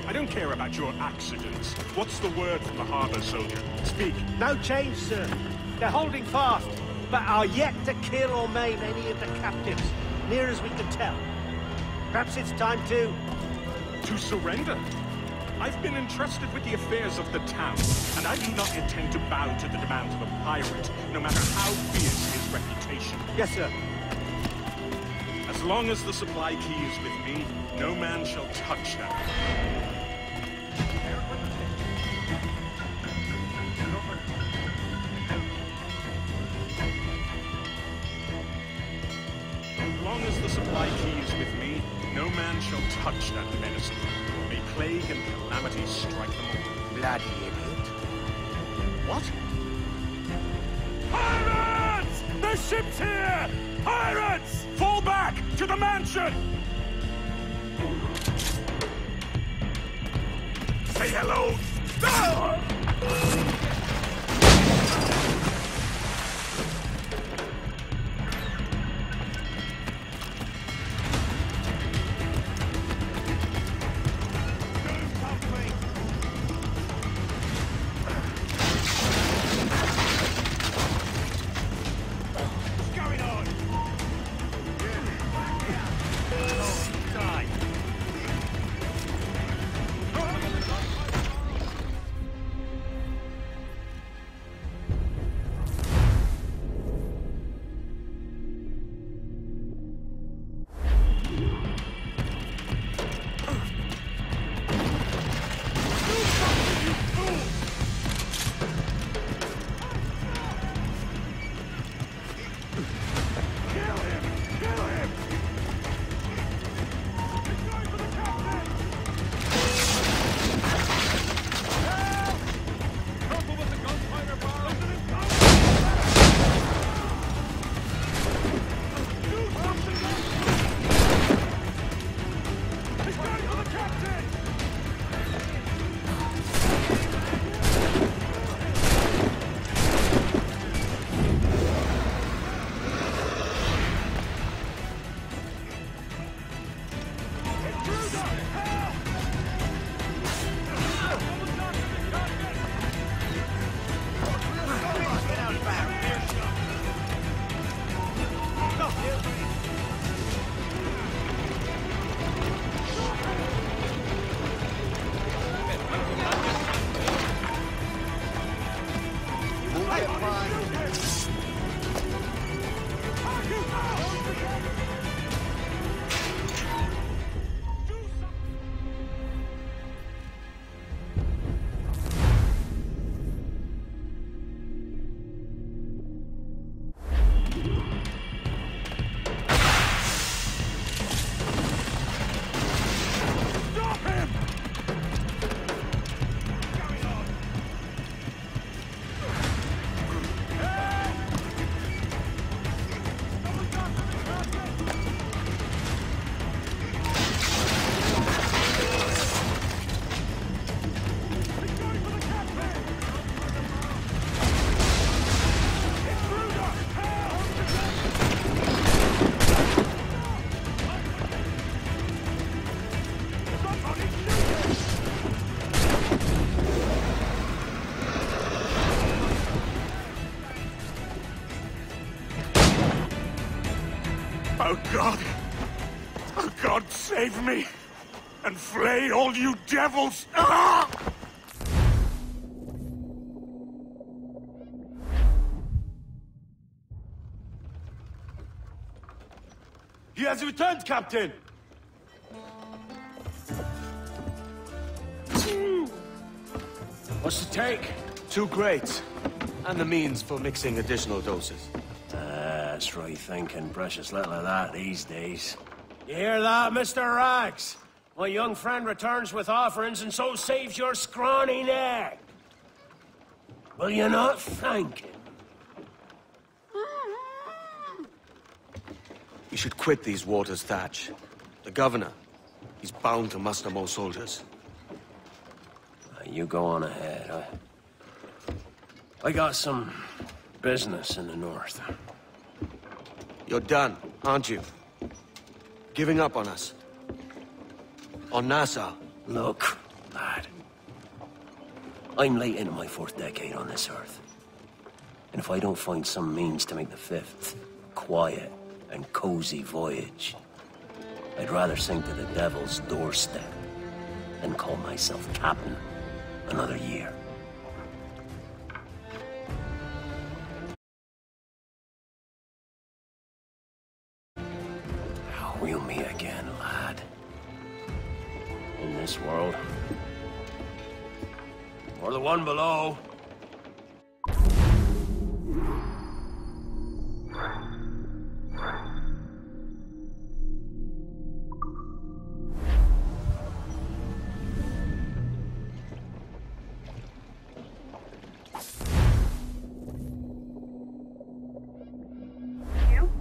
I don't care about your accidents. What's the word from the harbor, soldier? Speak. No change, sir. They're holding fast, but are yet to kill or maim any of the captives, near as we can tell. Perhaps it's time to... To surrender? I've been entrusted with the affairs of the town, and I do not intend to bow to the demands of a pirate, no matter how fierce his reputation. Yes, sir. As long as the supply key is with me, no man shall touch that. As long as the supply key is with me, no man shall touch that medicine. May plague and calamity strike them all. Bloody idiot. What? Pirates! The ship's here! Pirates! Fall back to the mansion! Say hello! Oh God! Oh God, save me! And flay all you devils! Ah! He has returned, Captain! What's the take? 2 crates. And the means for mixing additional doses. That's right thinking. Precious little of that these days. You hear that, Mr. Rags? My young friend returns with offerings and so saves your scrawny neck. Will you not thank him? You should quit these waters, Thatch. The governor, he's bound to muster more soldiers. You go on ahead. I got some business in the north. You're done, aren't you? Giving up on us? On Nassau? Look, lad. I'm late into my 4th decade on this earth. And if I don't find some means to make the 5th quiet and cozy voyage, I'd rather sink to the devil's doorstep than call myself captain another year. How Or the one below.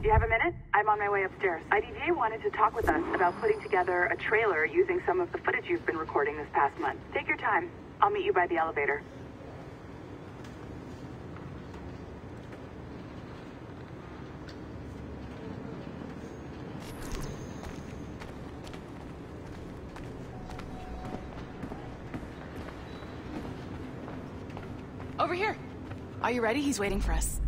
Do you have a minute? I'm on my way upstairs. IDJ wanted to talk with us about putting together a trailer using some of the footage you've been recording this past month. Take your time. I'll meet you by the elevator. Over here. Are you ready? He's waiting for us.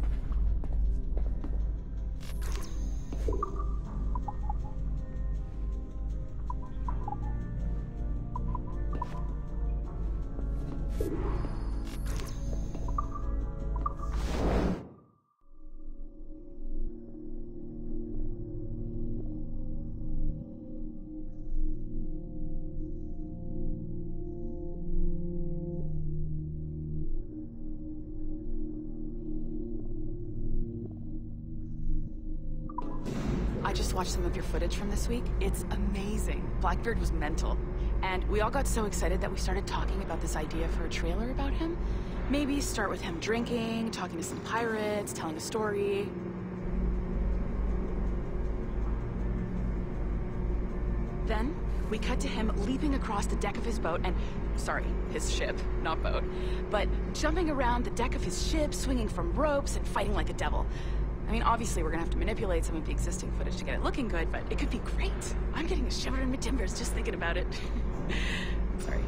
I just watched some of your footage from this week. It's amazing. Blackbeard was mental. And we all got so excited that we started talking about this idea for a trailer about him. Maybe start with him drinking, talking to some pirates, telling a story. Then, we cut to him leaping across the deck of his boat and... Sorry, his ship, not boat. But jumping around the deck of his ship, swinging from ropes, and fighting like a devil. I mean, obviously we're gonna have to manipulate some of the existing footage to get it looking good, but it could be great. I'm getting a shiver in my timbers just thinking about it. Sorry.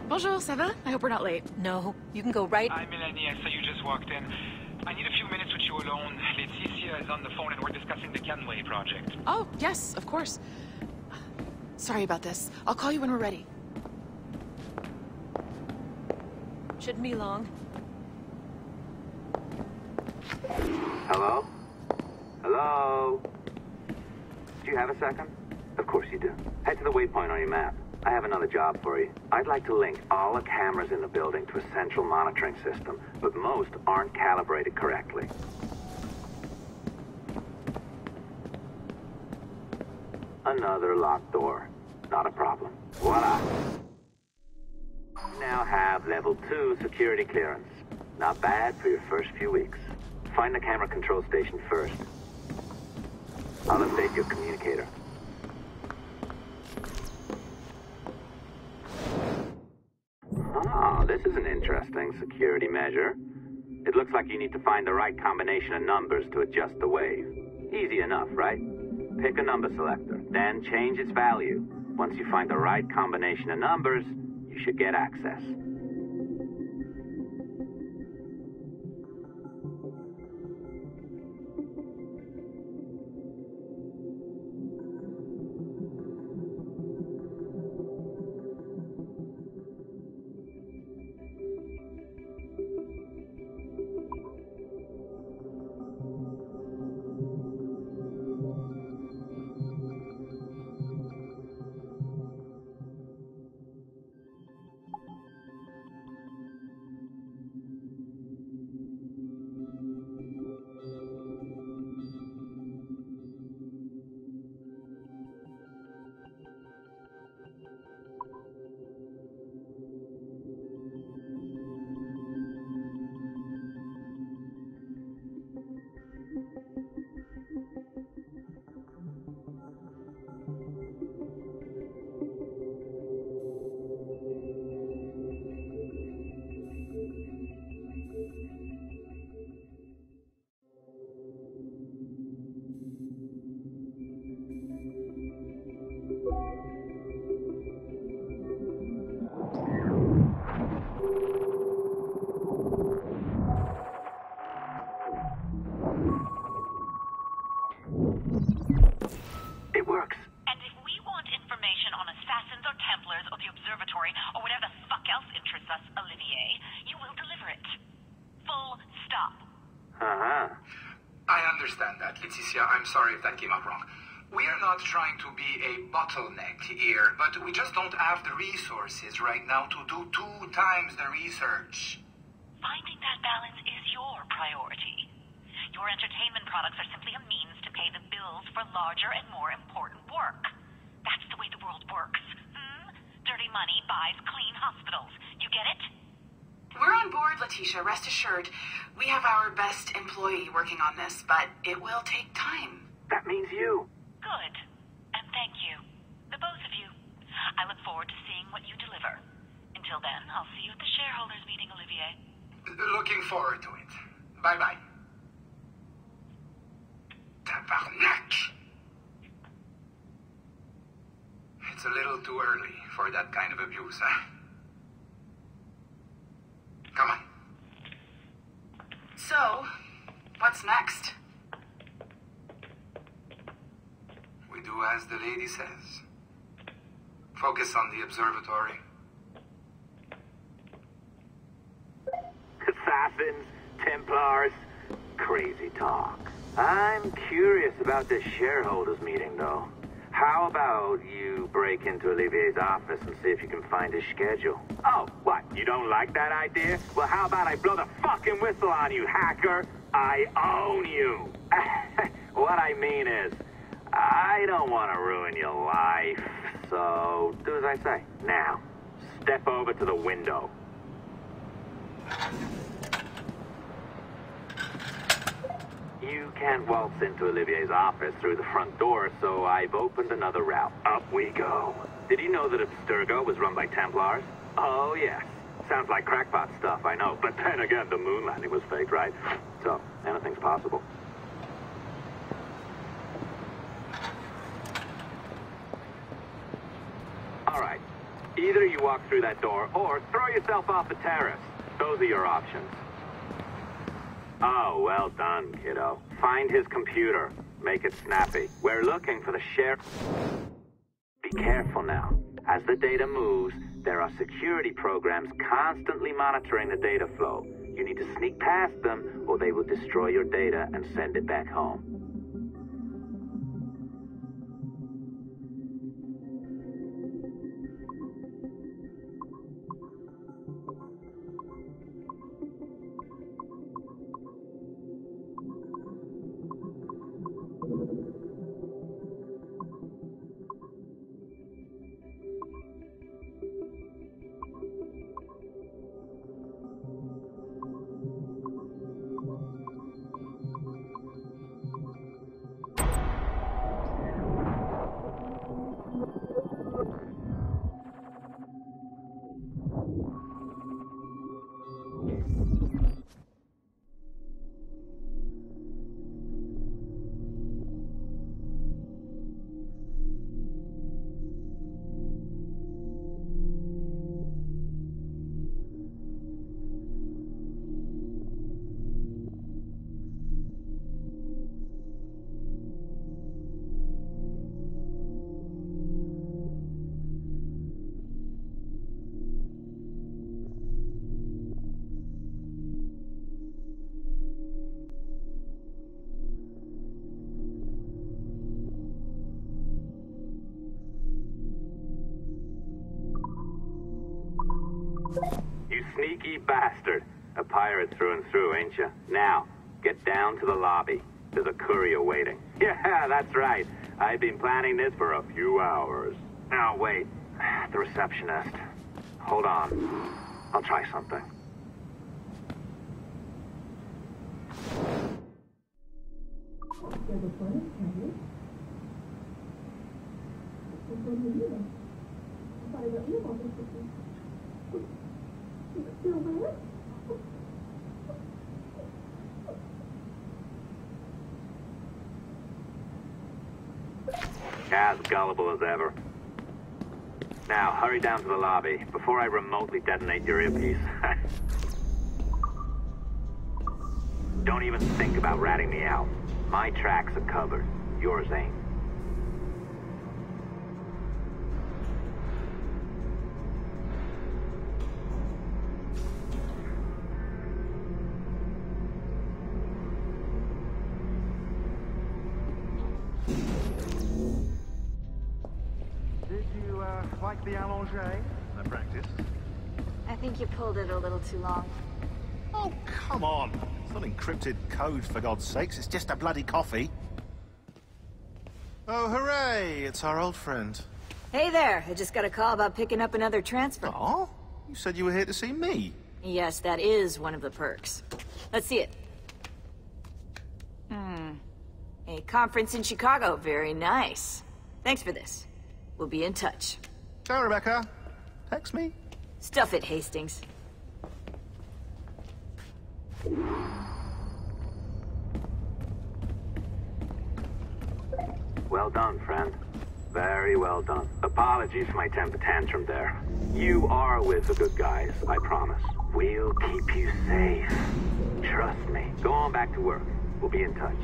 Bonjour, ça va? I hope we're not late. No, you can go right... Hi, Melanie. I saw you just walked in. I need a few minutes with you alone. Laetitia is on the phone and we're discussing the Kenway project. Oh, yes, of course. Sorry about this. I'll call you when we're ready. Shouldn't be long. Hello? Hello? Do you have a second? Of course you do. Head to the waypoint on your map. I have another job for you. I'd like to link all the cameras in the building to a central monitoring system, but most aren't calibrated correctly. Another locked door. Not a problem. Voila! Now have level 2 security clearance. Not bad for your first few weeks. Find the camera control station first. I'll update your communicator. Ah, this is an interesting security measure. It looks like you need to find the right combination of numbers to adjust the wave. Easy enough, right? Pick a number selector, then change its value. Once you find the right combination of numbers, you should get access. interests us, Olivier, you will deliver it. Full stop. Uh-huh. I understand that, Laetitia. I'm sorry if that came out wrong. We are not trying to be a bottleneck here, but we just don't have the resources right now to do 2 times the research. Finding that balance is your priority. Your entertainment products are simply a means to pay the bills for larger and more important work. That's the way the world works. Dirty money buys clean hospitals. You get it? We're on board, Letitia, rest assured. We have our best employee working on this, but it will take time. That means you. Good. And thank you. The both of you. I look forward to seeing what you deliver. Until then, I'll see you at the shareholders meeting, Olivier. Looking forward to it. Bye-bye. Tabarnak! It's a little too early for that kind of abuse, huh? Come on. So, what's next? We do as the lady says. Focus on the observatory. Assassins, Templars, crazy talk. I'm curious about this shareholders meeting, though. How about you break into Olivier's office and see if you can find his schedule? Oh, what? You don't like that idea? Well, how about I blow the fucking whistle on you, hacker? I own you. What I mean is, I don't want to ruin your life. So, do as I say. Now, step over to the window. You can't waltz into Olivier's office through the front door, so I've opened another route. Up we go. Did you know that Abstergo was run by Templars? Oh, yes. Sounds like crackpot stuff, I know. But then again, the moon landing was fake, right? So, anything's possible. All right. Either you walk through that door, or throw yourself off the terrace. Those are your options. Oh, well done, kiddo. Find his computer. Make it snappy. We're looking for the sheriff. Be careful now. As the data moves, there are security programs constantly monitoring the data flow. You need to sneak past them, or they will destroy your data and send it back home. You sneaky bastard. A pirate through and through, ain't you? Now, get down to the lobby. There's a courier waiting. Yeah, that's right. I've been planning this for a few hours. Now, wait. The receptionist. Hold on. I'll try something. As gullible as ever. Now, hurry down to the lobby before I remotely detonate your earpiece. Don't even think about ratting me out. My tracks are covered. Yours ain't. like the allongé? I practiced. I think you pulled it a little too long. Oh, come on. It's not encrypted code, for God's sakes. It's just a bloody coffee. Oh, hooray! It's our old friend. Hey there. I just got a call about picking up another transfer. Oh? You said you were here to see me. Yes, that is one of the perks. Let's see it. A conference in Chicago. Very nice. Thanks for this. We'll be in touch. Ciao, Rebecca. Text me. Stuff it, Hastings. Well done, friend. Very well done. Apologies for my temper tantrum there. You are with the good guys, I promise. We'll keep you safe. Trust me. Go on back to work. We'll be in touch.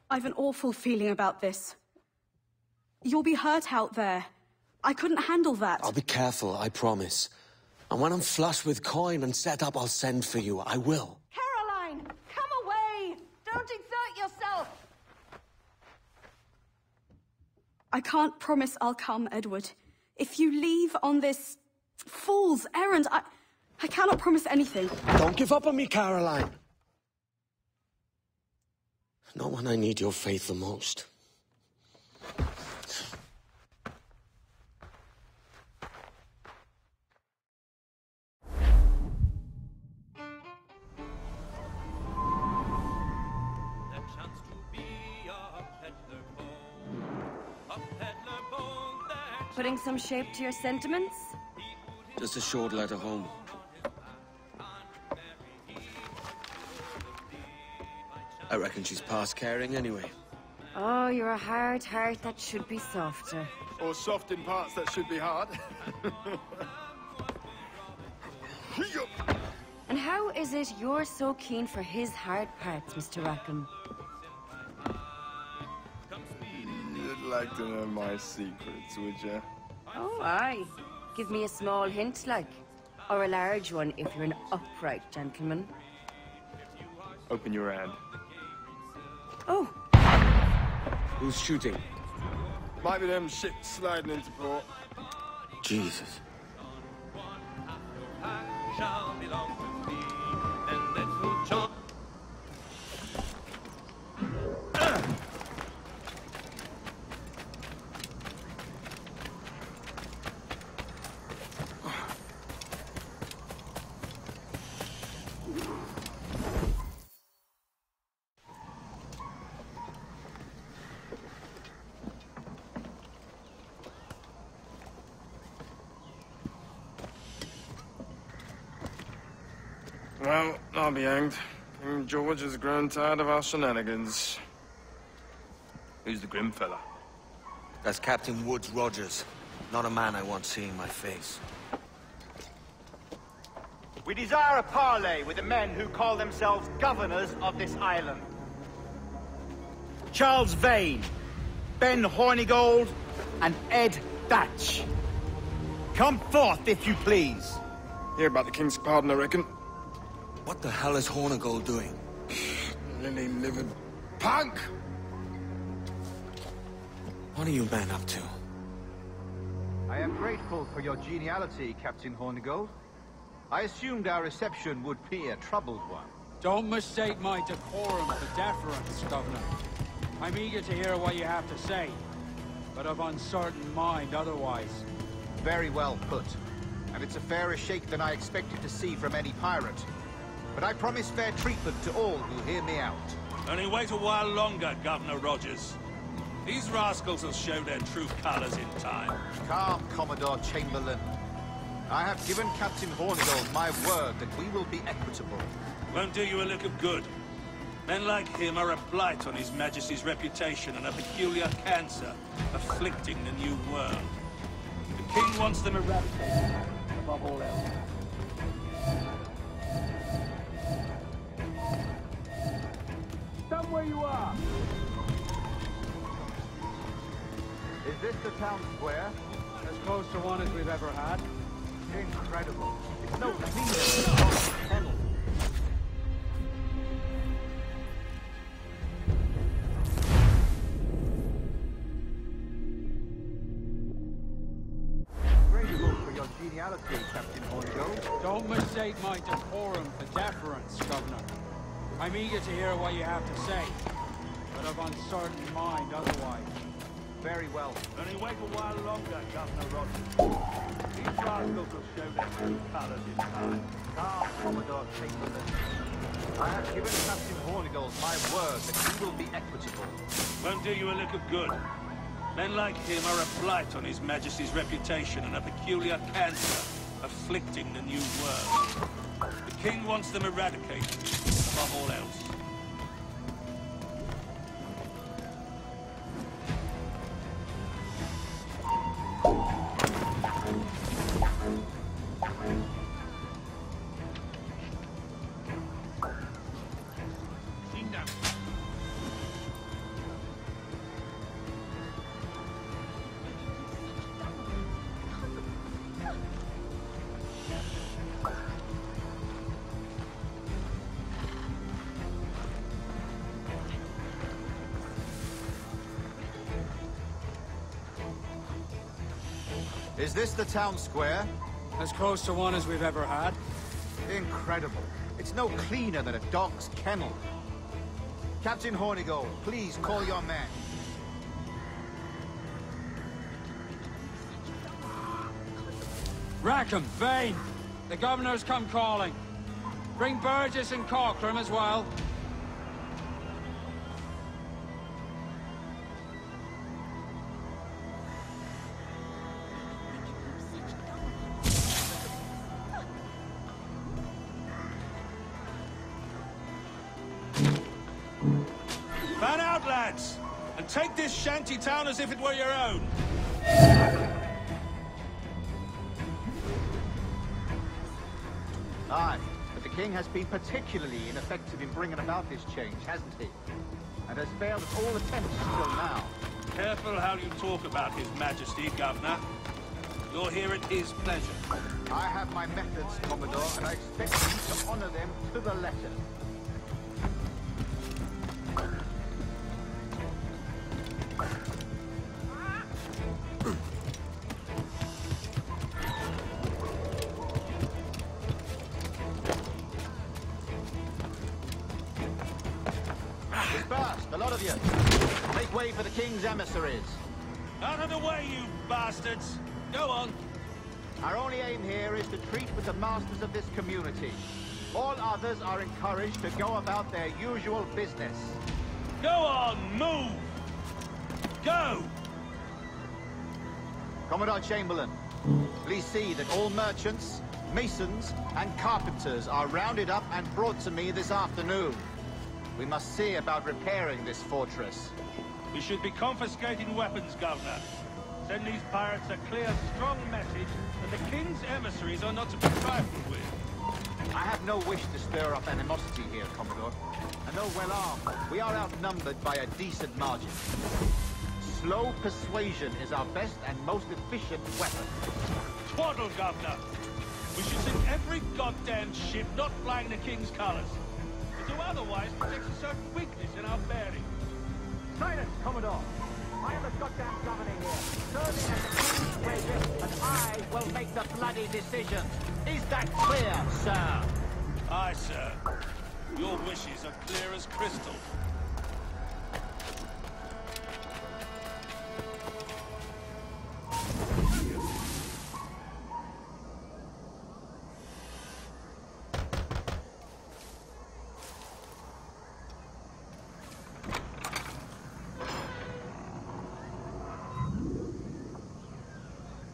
I've an awful feeling about this. You'll be hurt out there. I couldn't handle that. I'll be careful, I promise. And when I'm flush with coin and set up, I'll send for you. I will. Caroline! Come away! Don't exert yourself! I can't promise I'll come, Edward. If you leave on this fool's errand, I cannot promise anything. Don't give up on me, Caroline. Not when I need your faith the most. Putting some shape to your sentiments? Just a short letter home. I reckon she's past caring anyway. Oh, you're a hard heart that should be softer. Or soft in parts that should be hard. And how is it you're so keen for his hard parts, Mr. Rackham? You'd like to know my secrets, would you? Oh, aye. Give me a small hint, like. Or a large one, if you're an upright gentleman. Open your hand. Oh. Who's shooting? Might be them ships sliding into port. Jesus. Well, I'll be hanged. King George has grown tired of our shenanigans. Who's the grim fella? That's Captain Woods Rogers. Not a man I want seeing my face. We desire a parley with the men who call themselves governors of this island. Charles Vane, Ben Hornigold, and Ed Thatch. Come forth, if you please. Hear about the King's pardon, I reckon. What the hell is Hornigold doing? Lily-livered punk! What are you men up to? I am grateful for your geniality, Captain Hornigold. I assumed our reception would be a troubled one. Don't mistake my decorum for deference, Governor. I'm eager to hear what you have to say, but of uncertain mind otherwise. Very well put. And it's a fairer shake than I expected to see from any pirate. But I promise fair treatment to all who hear me out. Only wait a while longer, Governor Rogers. These rascals will show their true colors in time. Calm, Commodore Chamberlain. I have given Captain Hornigold my word that we will be equitable. Won't do you a lick of good. Men like him are a blight on His Majesty's reputation and a peculiar cancer afflicting the New World. The King wants them eradicated, above all else. Stand where you are! Is this the town square? As close to one as we've ever had. Incredible. It's no cleaner than a Captain Hornigold. Don't mistake my decorum for deference, Governor. I'm eager to hear what you have to say, but of uncertain mind otherwise. Very well. Only wait a while longer, Governor Rogers. These rascals will show their true colors in time. Calm, Commodore Chamberlain. I have given Captain Hornigold my word that he will be equitable. Won't do you a lick of good. Men like him are a blight on His Majesty's reputation and a peculiar cancer afflicting the New World. The King wants them eradicated, above all else. Is this the town square? As close to one as we've ever had. Incredible. It's no cleaner than a dog's kennel. Captain Hornigold, please call your men. Rackham, Vane! The Governor's come calling. Bring Burgess and Cockram as well. Fan out, lads! And take this shanty town as if it were your own! Aye, but the King has been particularly ineffective in bringing about this change, hasn't he? And has failed at all attempts until now. Careful how you talk about His Majesty, Governor. You're here at his pleasure. I have my methods, Commodore, and I expect you to honor them to the letter. Disperse, a lot of you. Make way for the King's emissaries. Out of the way, you bastards! Go on. Our only aim here is to treat with the masters of this community. All others are encouraged to go about their usual business. Go on, move! Go! Commodore Chamberlain, please see that all merchants, masons, and carpenters are rounded up and brought to me this afternoon. We must see about repairing this fortress. We should be confiscating weapons, Governor. Send these pirates a clear, strong message that the King's emissaries are not to be trifled with. I have no wish to stir up animosity here, Commodore. And though well armed, we are outnumbered by a decent margin. Slow persuasion is our best and most efficient weapon. Twaddle, Governor! We should sink every goddamn ship not flying the King's colours. To do otherwise protects a certain weakness in our bearing. Silence, Commodore! I am the goddamn governor here, serving as the king's treasurer, and I will make the bloody decision. Is that clear, sir? Aye, sir. Your wishes are clear as crystal.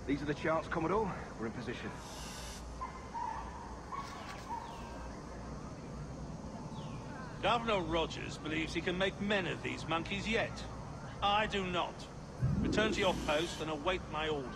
These are the charts, Commodore. We're in position. Governor Rogers believes he can make men of these monkeys yet. I do not. Return to your post and await my orders.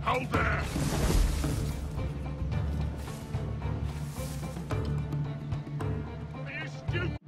Hold there! Are you stupid?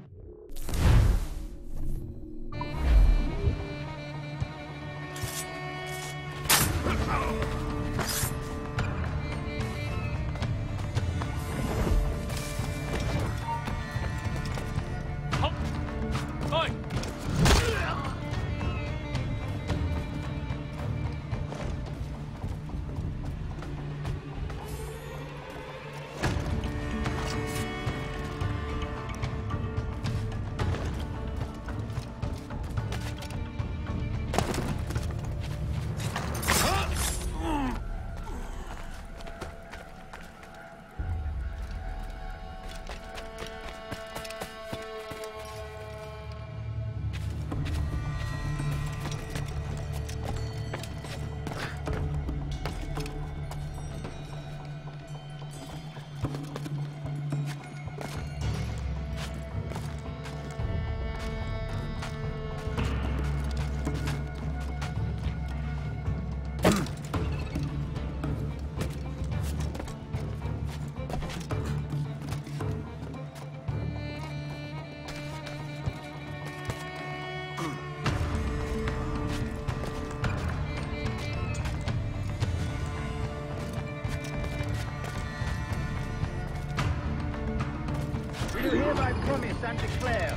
We do hereby promise and declare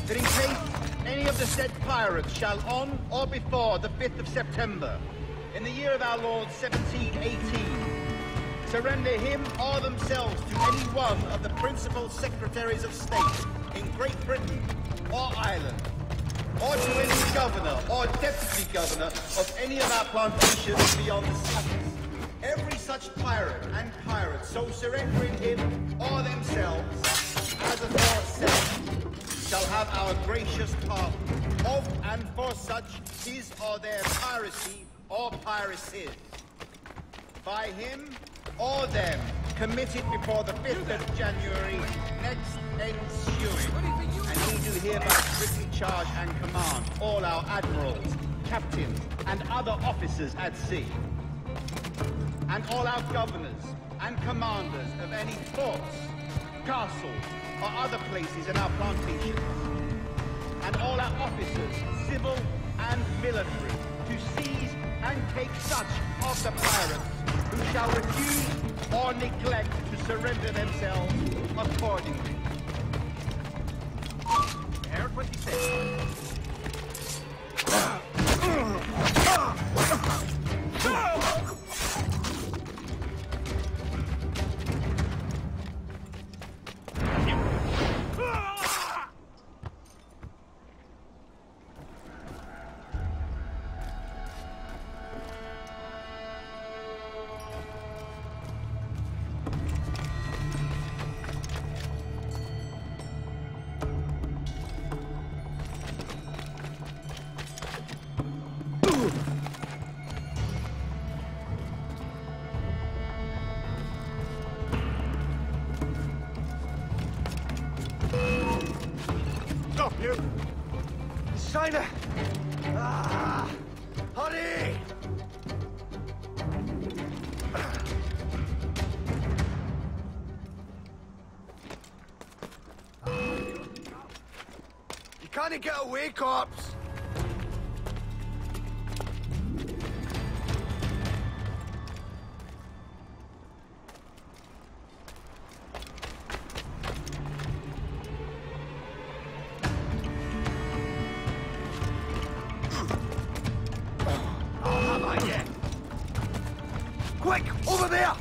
that in case any of the said pirates shall on or before the 5th of September, in the year of our Lord 1718, surrender him or themselves to any one of the principal secretaries of state in Great Britain or Ireland, or to any governor or deputy governor of any of our plantations beyond the seas, every such pirate and pirate so surrendering him or themselves as aforesaid shall have our gracious pardon of and for such his or their piracy or piracies, by him or them committed before the 5th of January, next ensuing. And we do hereby strictly charge and command all our admirals, captains, and other officers at sea, and all our governors and commanders of any forts, castles, or other places in our plantations, and all our officers, civil and military, to seize and take such of the pirates who shall refuse or neglect to surrender themselves accordingly. Air 26. Stop, you! China! Ah! Hurry! You can't get away, corpse! Quick! Over there!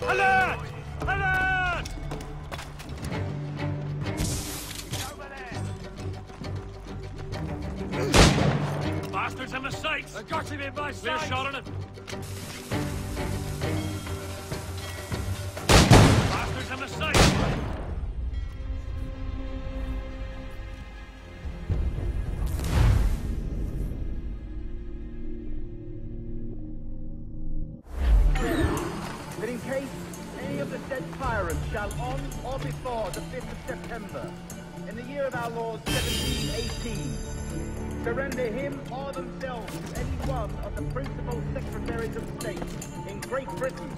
Alert! Alert! Bastards in the sights! I got him in my sights! Clear shot on it! Bastards in the sights! But in case any of the said pirates shall on or before the 5th of September, in the year of our Lord 1718, surrender him or themselves to any one of the principal secretaries of state in Great Britain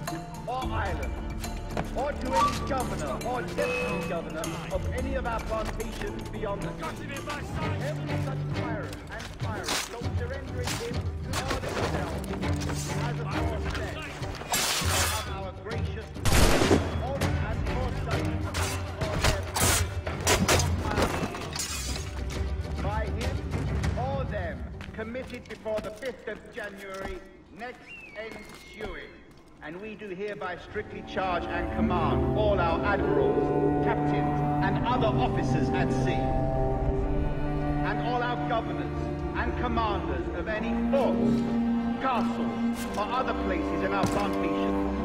or Ireland, or to any governor or deputy governor of any of our plantations beyond the sea. Every such pirate and pirate so surrendering him to or themselves, as aforesaid, shall have our gracious honor and foresight or their by him or them committed before the 5th of January next ensuing. And we do hereby strictly charge and command all our admirals, captains, and other officers at sea, and all our governors and commanders of any forts, castles, or other places in our plantations,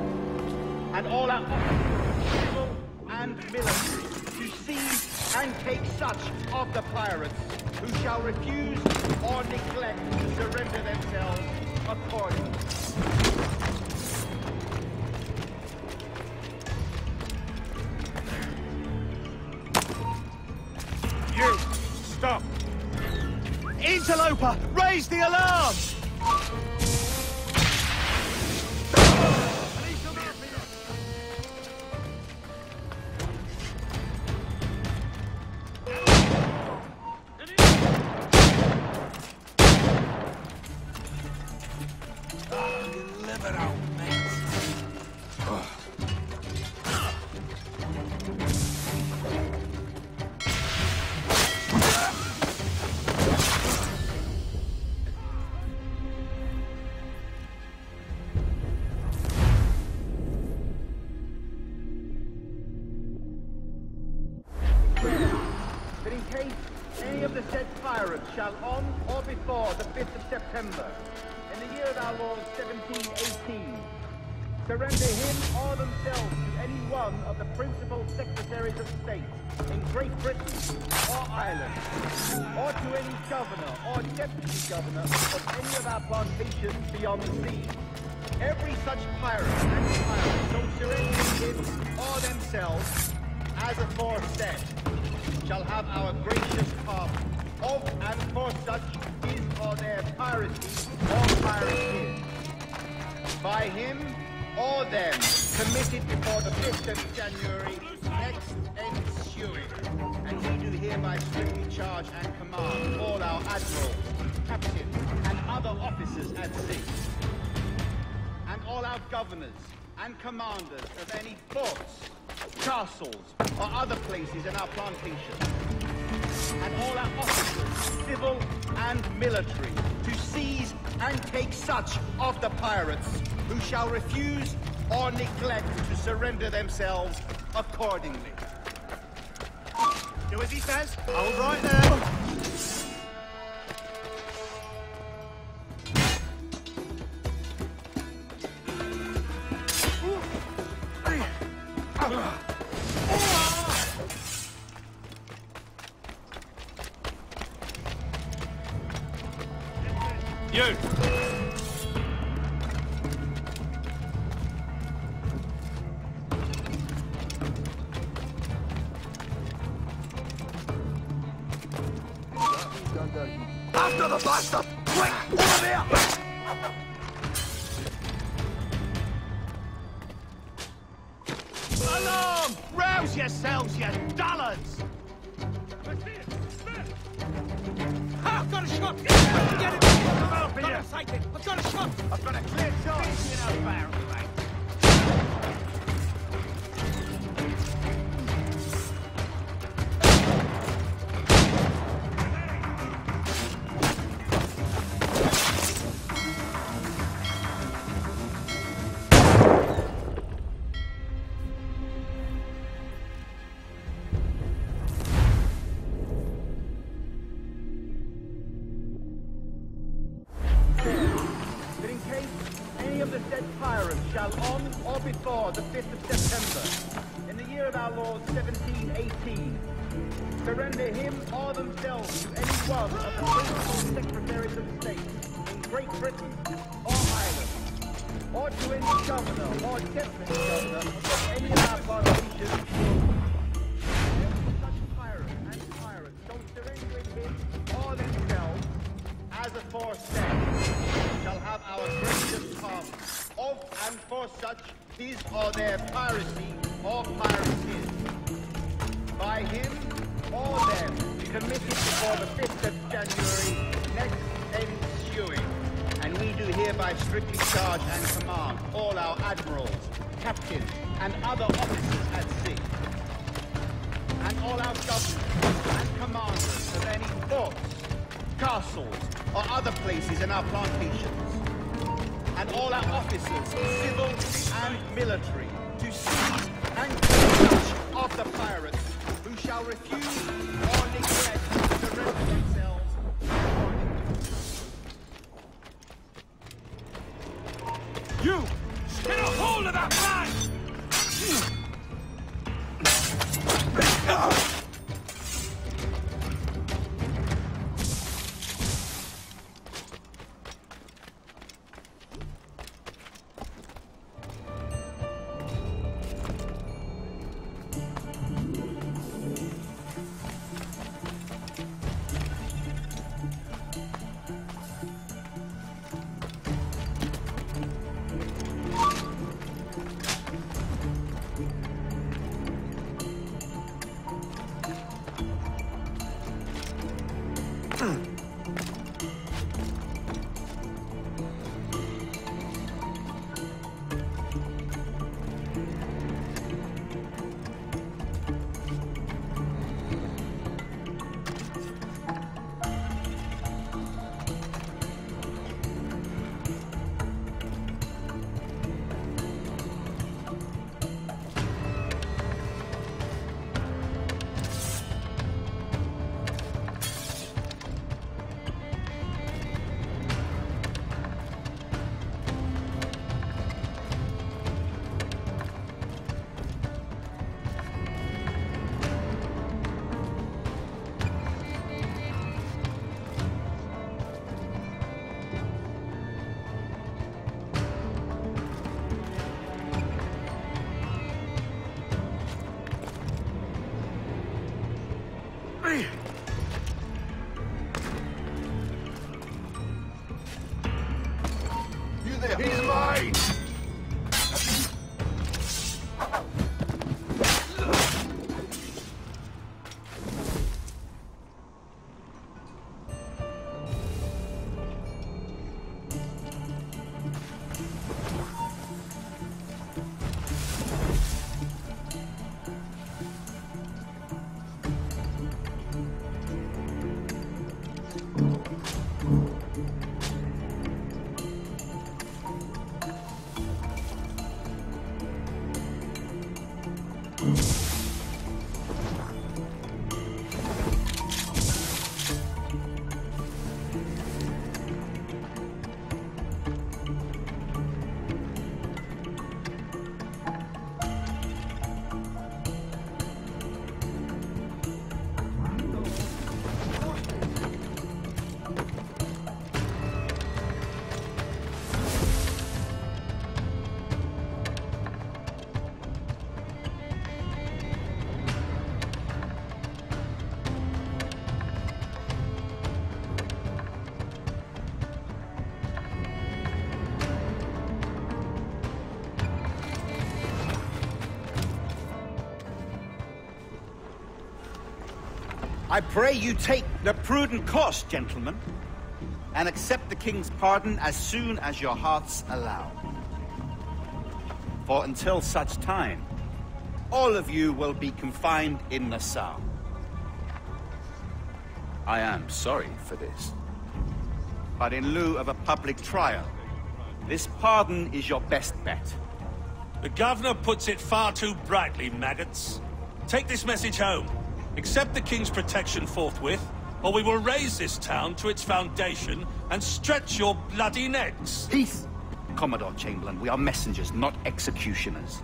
and all our officers, civil and military, to seize and take such of the pirates who shall refuse or neglect to surrender themselves accordingly. You! Stop! Interloper! Raise the alarm! Live it out, mate. But in case any of the said pirates shall on or before the 5th of September, in the year of our Lord 1718, surrender him or themselves to any one of the principal secretaries of state in Great Britain or Ireland, or to any governor or deputy governor of any of our plantations beyond the sea. Every such pirate and pirate shall surrender him or themselves, as aforesaid, shall have our gracious pardon of and for such his or their piracy or piracy by him or them committed before the 5th of January next ensuing. And we do hereby strictly charge and command all our admirals, captains, and other officers at sea, and all our governors and commanders of any forts, castles, or other places in our plantation, and all our officers, civil and military, to seize and take such of the pirates who shall refuse or neglect to surrender themselves accordingly. Do as he says. Hold right now. You! After the bastard! Quick! Over here! Alarm! Rouse yourselves, you dullards! I've got a shot! Get it! I've got a shot! I've got a clear charge, you know, barrel, mate. That in case any of the said pirates shall on or before the 5th of September, in the year of our Lord 1718, surrender him or themselves to any one of the principal secretaries of state in Great Britain or Ireland, or to any governor or deputy governor of any of our plantations, such pirate and pirates shall surrender him or themselves, as aforesaid, shall have our gracious pardon of and for such his or their piracy or piracies by him or them committed before the 5th of January next ensuing. And we do hereby strictly charge and command all our admirals, captains, and other officers at sea, and all our governors and commanders of any forts, castles, or other places in our plantations, and all our officers, civil and military, to seize and take such of the pirates who shall refuse or neglect to surrender themselves accordingly. You! Get a hold of that man! He's mine! I pray you take the prudent course, gentlemen, and accept the king's pardon as soon as your hearts allow. For until such time, all of you will be confined in Nassau. I am sorry for this, but in lieu of a public trial, this pardon is your best bet. The governor puts it far too brightly, maggots. Take this message home. Accept the king's protection forthwith, or we will raise this town to its foundation and stretch your bloody necks. Peace! Commodore Chamberlain, we are messengers, not executioners.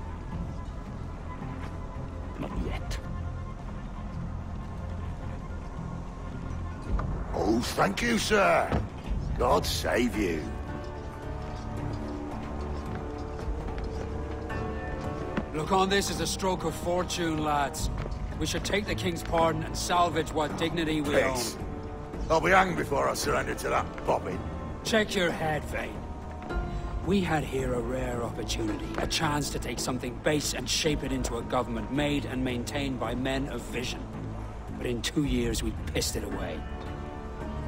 Not yet. Oh, thank you, sir. God save you. Look on this as a stroke of fortune, lads. We should take the king's pardon and salvage what dignity we own. I'll be hanged before I surrender to that bobbin. Check your head, Vane. We had here a rare opportunity, a chance to take something base and shape it into a government made and maintained by men of vision. But in 2 years, we pissed it away.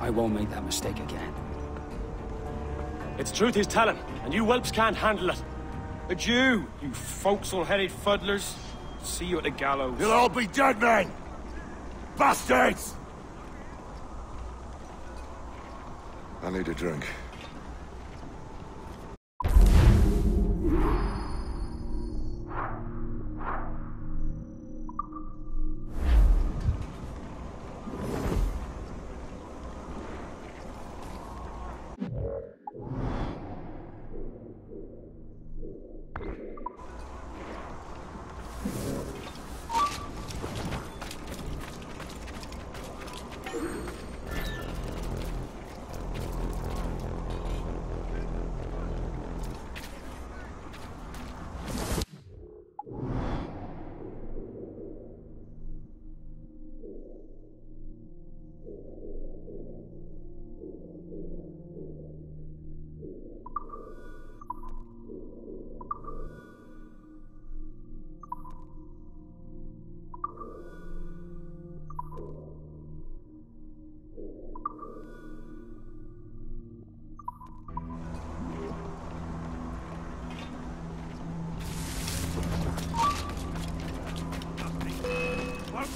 I won't make that mistake again. It's truth he's telling, and you whelps can't handle it. Adieu, you forecastle-headed fuddlers. See you at the gallows. You'll all be dead men! Bastards! I need a drink.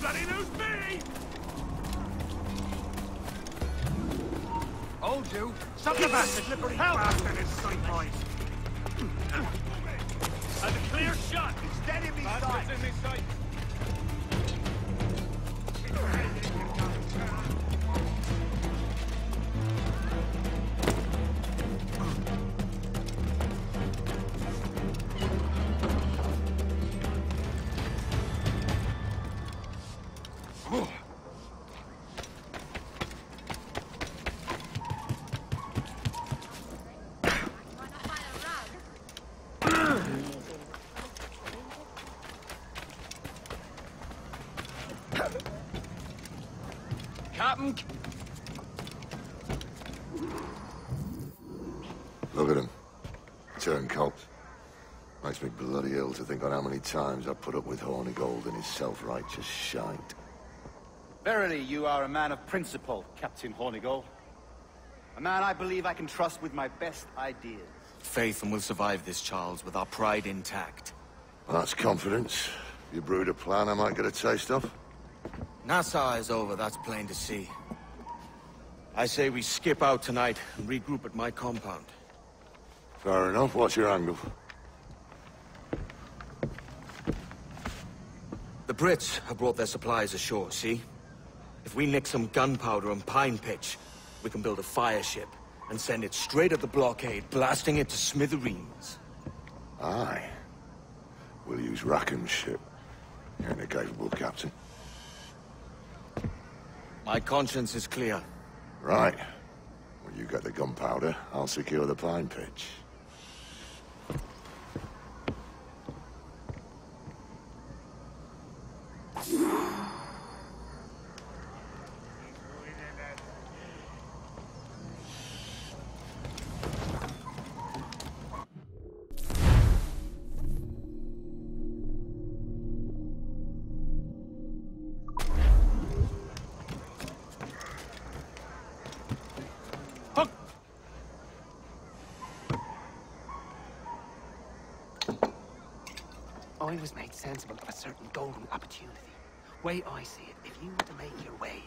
Bloody knows me! Hold you! Stop the bastard! Slippery bastard is sight, boys! As a clear shot! It's dead in me sight! in me sight! Captain? Look at him. turncoat. Makes me bloody ill to think on how many times I've put up with Hornigold and his self-righteous shite. Verily, you are a man of principle, Captain Hornigold. A man I believe I can trust with my best ideas. Faith, and we'll survive this, Charles, with our pride intact. Well, that's confidence. You brewed a plan I might get a taste of? Nassau is over, that's plain to see. I say we skip out tonight and regroup at my compound. Fair enough. What's your angle? The Brits have brought their supplies ashore, see? If we nick some gunpowder and pine pitch, we can build a fire ship and send it straight at the blockade, blasting it to smithereens. Aye. We'll use Rackham's ship. You're a capable captain. My conscience is clear. Right. Well, you get the gunpowder, I'll secure the pine pitch. I was made sensible of a certain golden opportunity. Way I see it, if you were to make your way...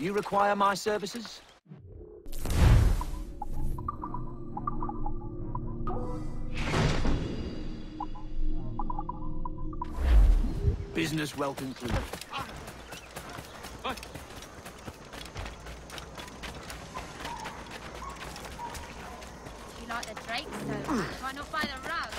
You require my services? Business well concluded. You like the Drake stone? Why not buy the rug?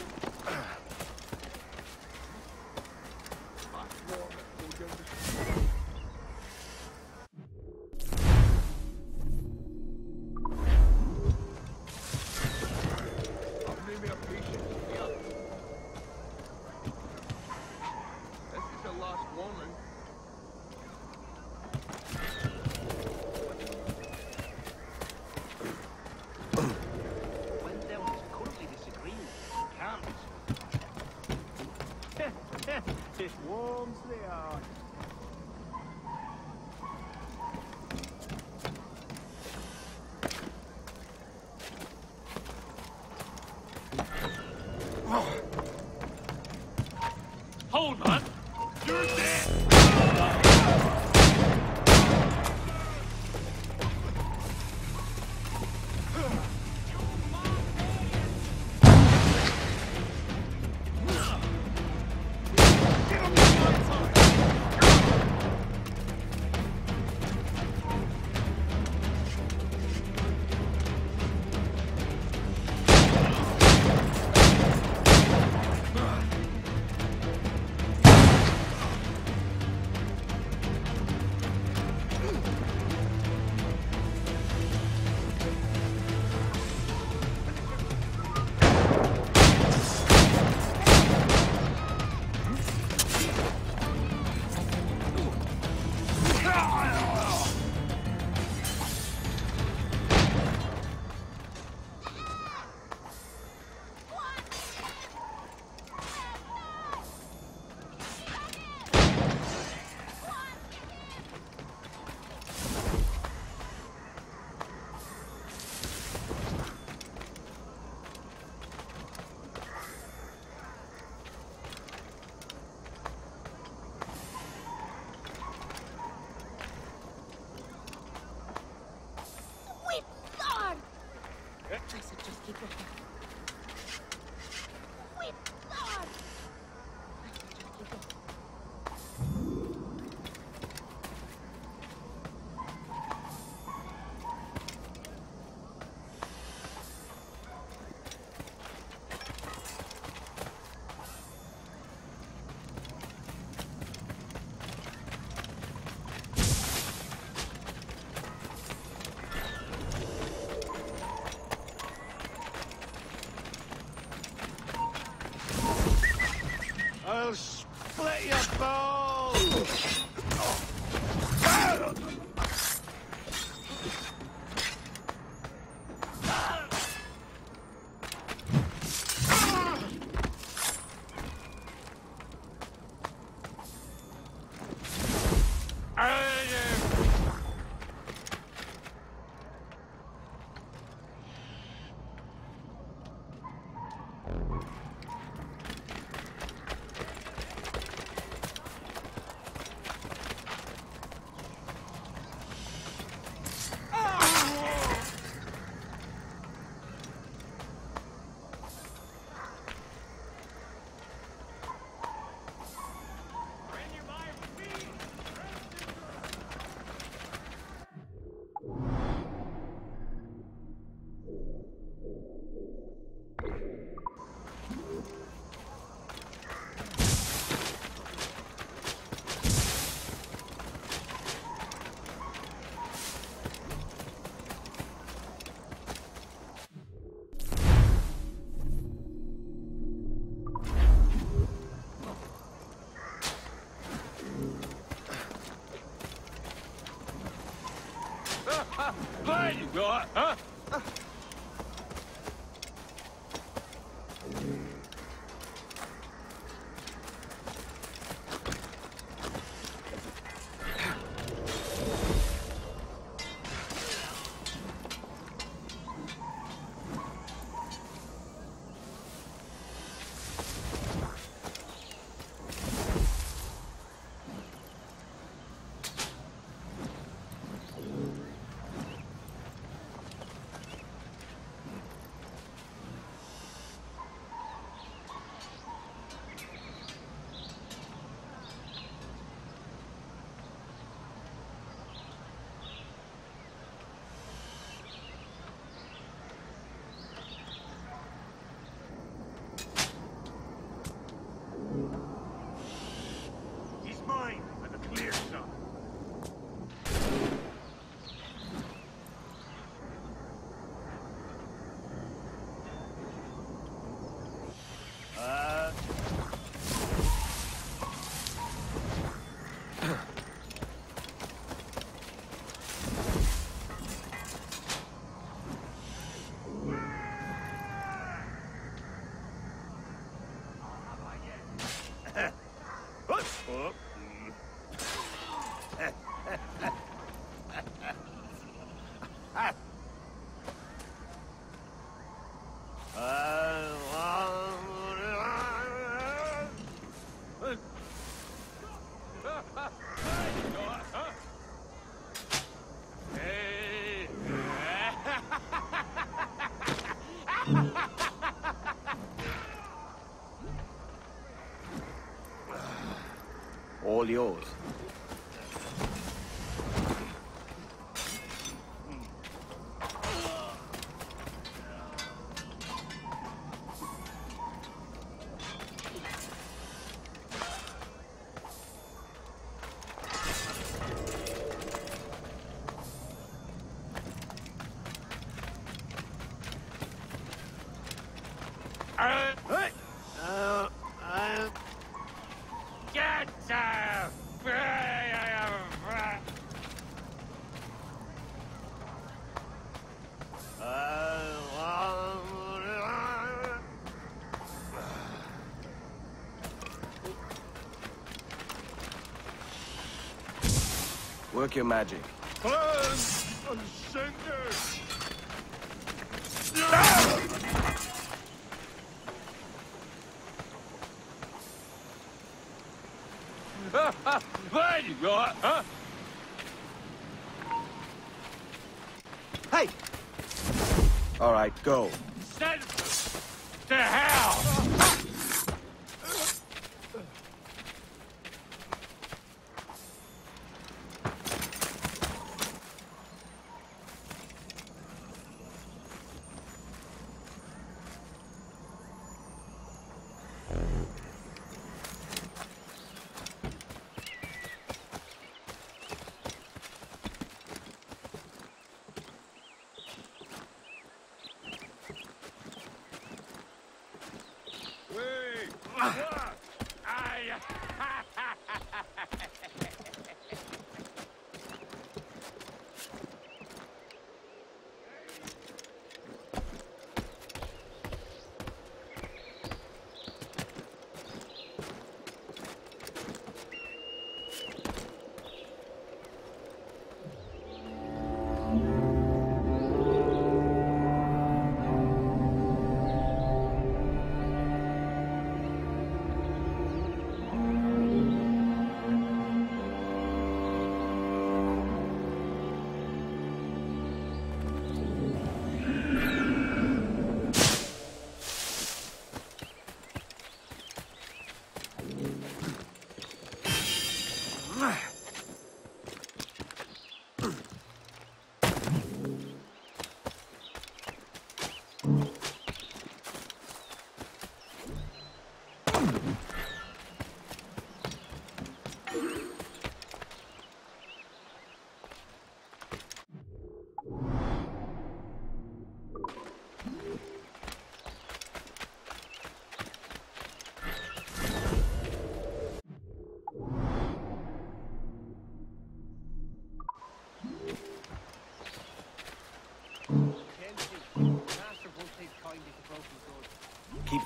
There you go, huh? He's mine, and a clear shot. All yours. Work your magic. There you go, huh? Hey! All right, go. Send to hell!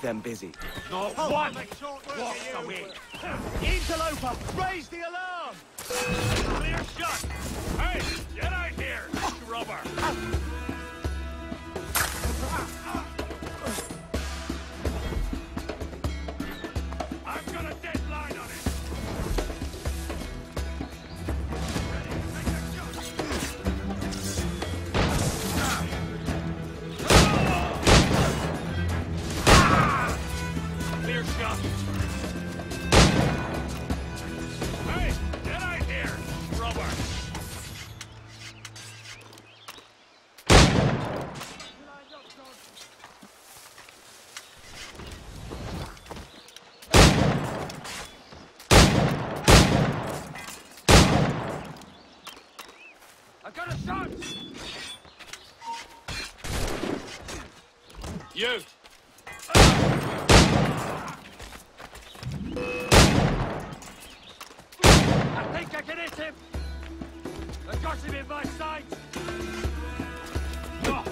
them busy. Not one walks away. Interloper, raise the alarm! Clear shot! Hey, get out here, rubber! I've got a deadline on it! Clear shot! Hey, get out here, rubber! I got a shot! You! I think I can hit him! I got him in my sights! No!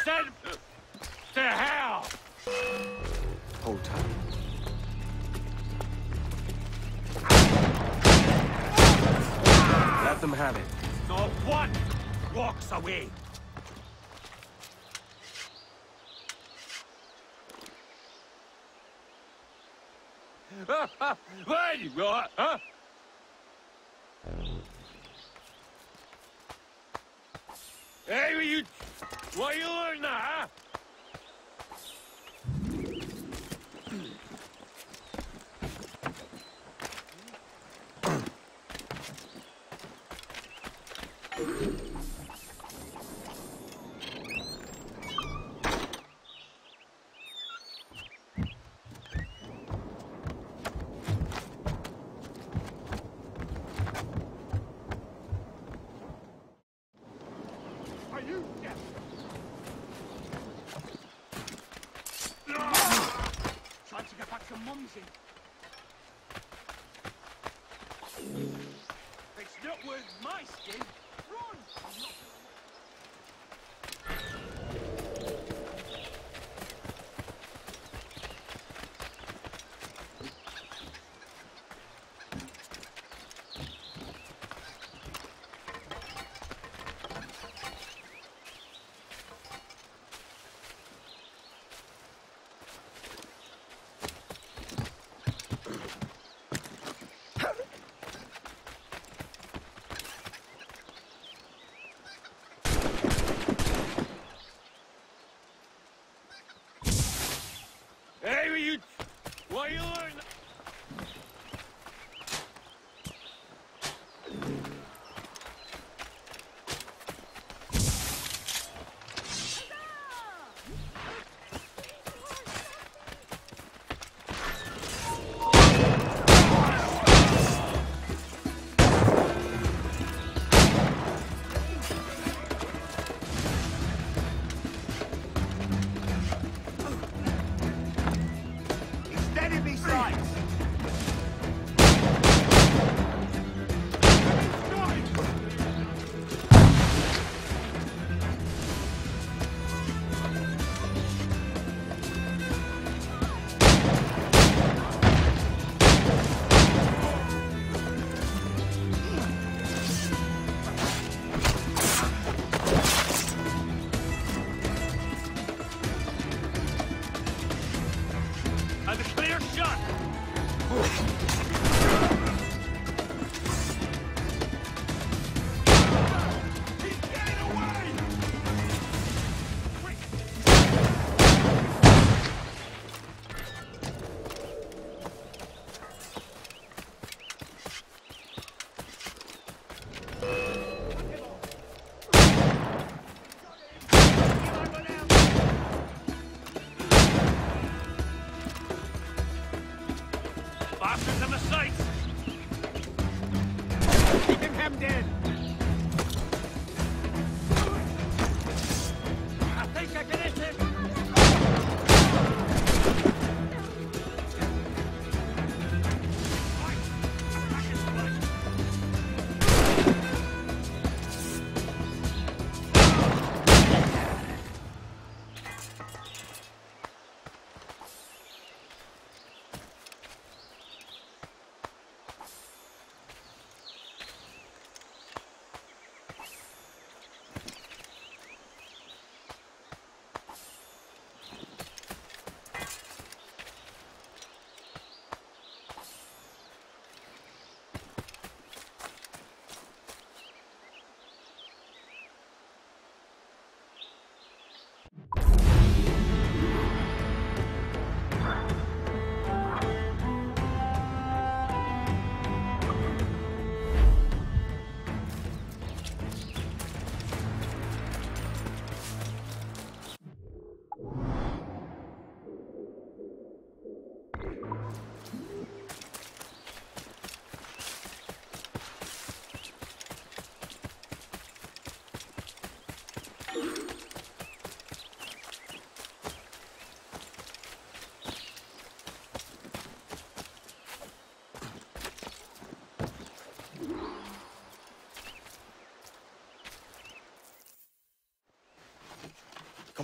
Send to hell! Hold tight. Let them have it. Not one walks away. Where you got, huh? Hey, what you learn now, huh? Are you deaf? Trying to get back to Mumsy. It's not worth my skin. Run! I'm not...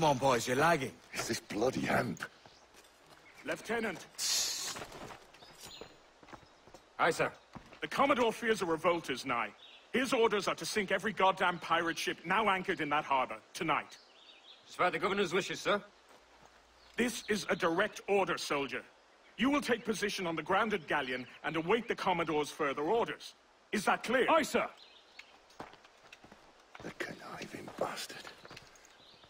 Come on, boys, you're lagging. It's this bloody hemp. Lieutenant. Aye, sir. The Commodore fears a revolt is nigh. His orders are to sink every goddamn pirate ship now anchored in that harbor, tonight. As far the governor's wishes, sir. This is a direct order, soldier. You will take position on the grounded galleon and await the Commodore's further orders. Is that clear? Aye, sir. The conniving bastard.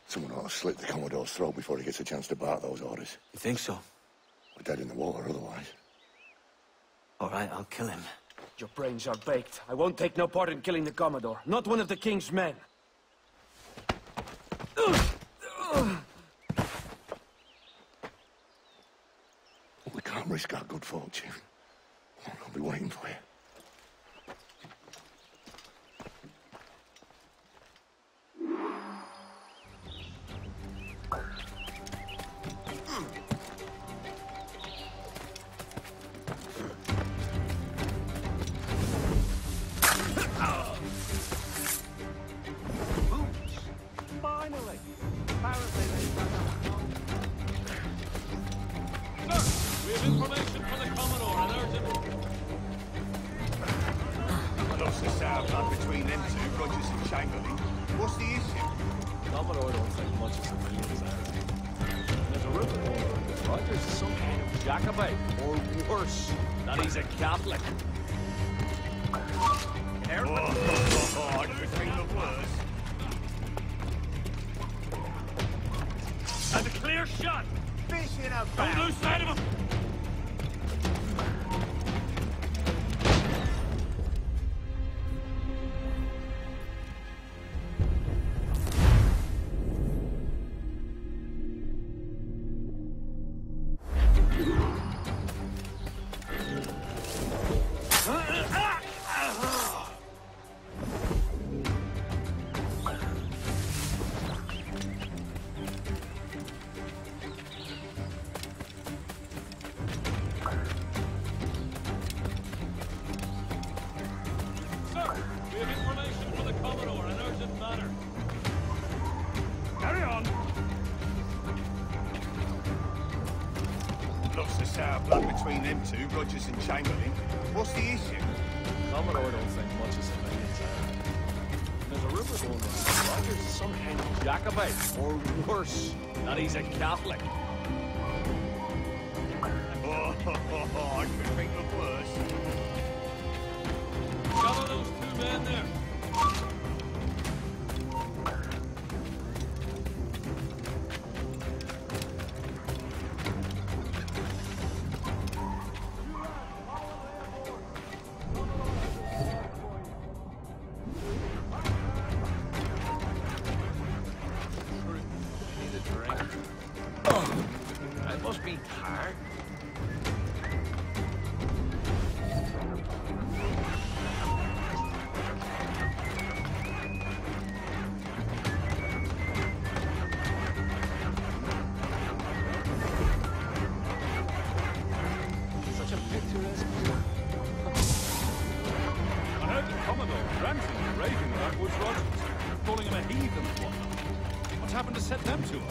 Someone ought to slit the Commodore's throat before he gets a chance to bark those orders. You think so? We're dead in the water otherwise. All right, I'll kill him. Your brains are baked. I won't take no part in killing the Commodore. Not one of the King's men. We can't risk our good fortune. I'll be waiting for you. Finally! Apparently they've done We have information from the Commodore, an urgent... Lost the sound up between them two, Rogers and Chamberlain. What's the issue? Commodore don't think much of civilians, there's a rumor that Rogers is some kind of Jacobite, or worse, that he's a Catholic. I could think the worst. And a clear shot! Fish in a Don't bag. lose sight of him! Blood between them two, Rogers and Chamberlain. What's the issue? Commodore don't think much of civilians, there's a rumor going around that Rogers is some kind of Jacobite, or worse, that he's a Catholic. I could think the worst. Cover those two men there. Must be tired. Such a picturesque view. I heard the Commodore ranting and raving about Woods Rogers, calling him a heathen and whatnot. What's happened to set them two off?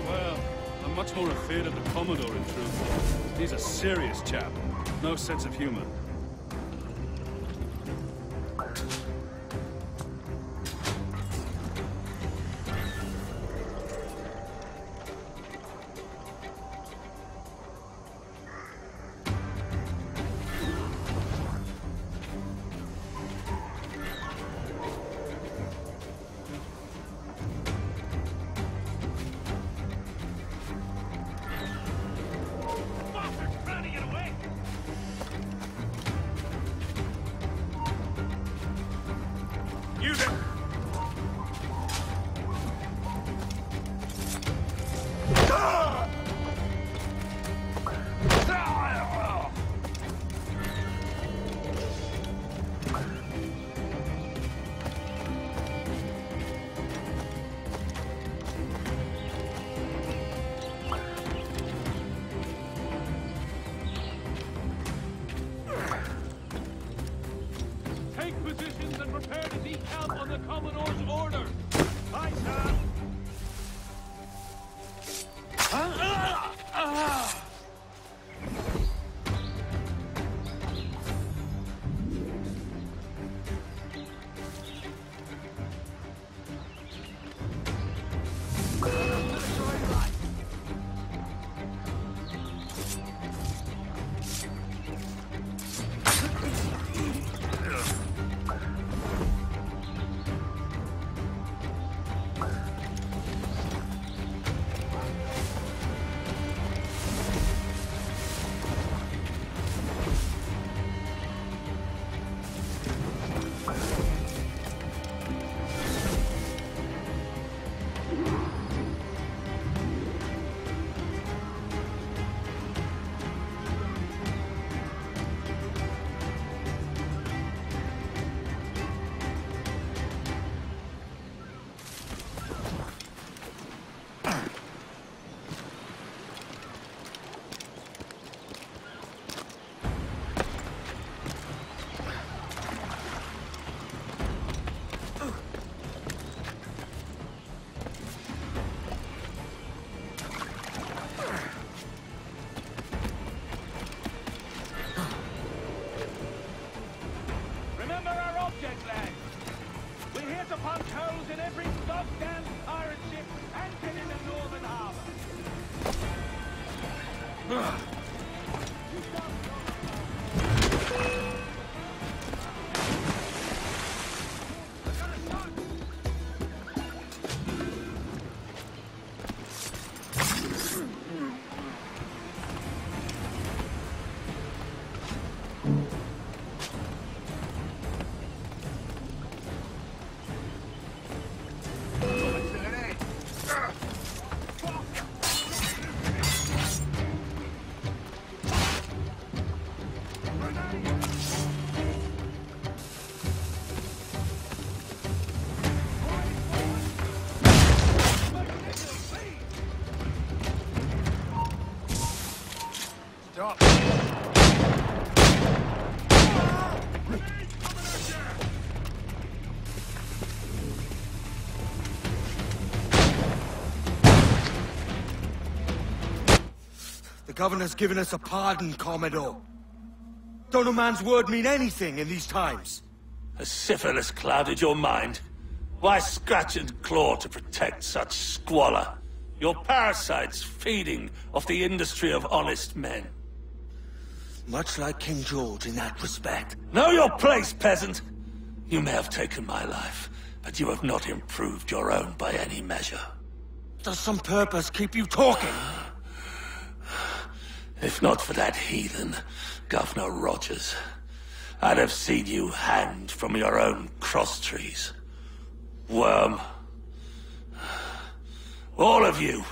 Well, I'm much more afraid of the Commodore, in truth. He's a serious chap. No sense of humor. The governor's given us a pardon, Commodore. Don't a man's word mean anything in these times? Has syphilis clouded your mind? Why scratch and claw to protect such squalor? Your parasites feeding off the industry of honest men. Much like King George in that respect. Know your place, peasant! You may have taken my life, but you have not improved your own by any measure. Does some purpose keep you talking? If not for that heathen, Governor Rogers, I'd have seen you hanged from your own cross trees. Worm. All of you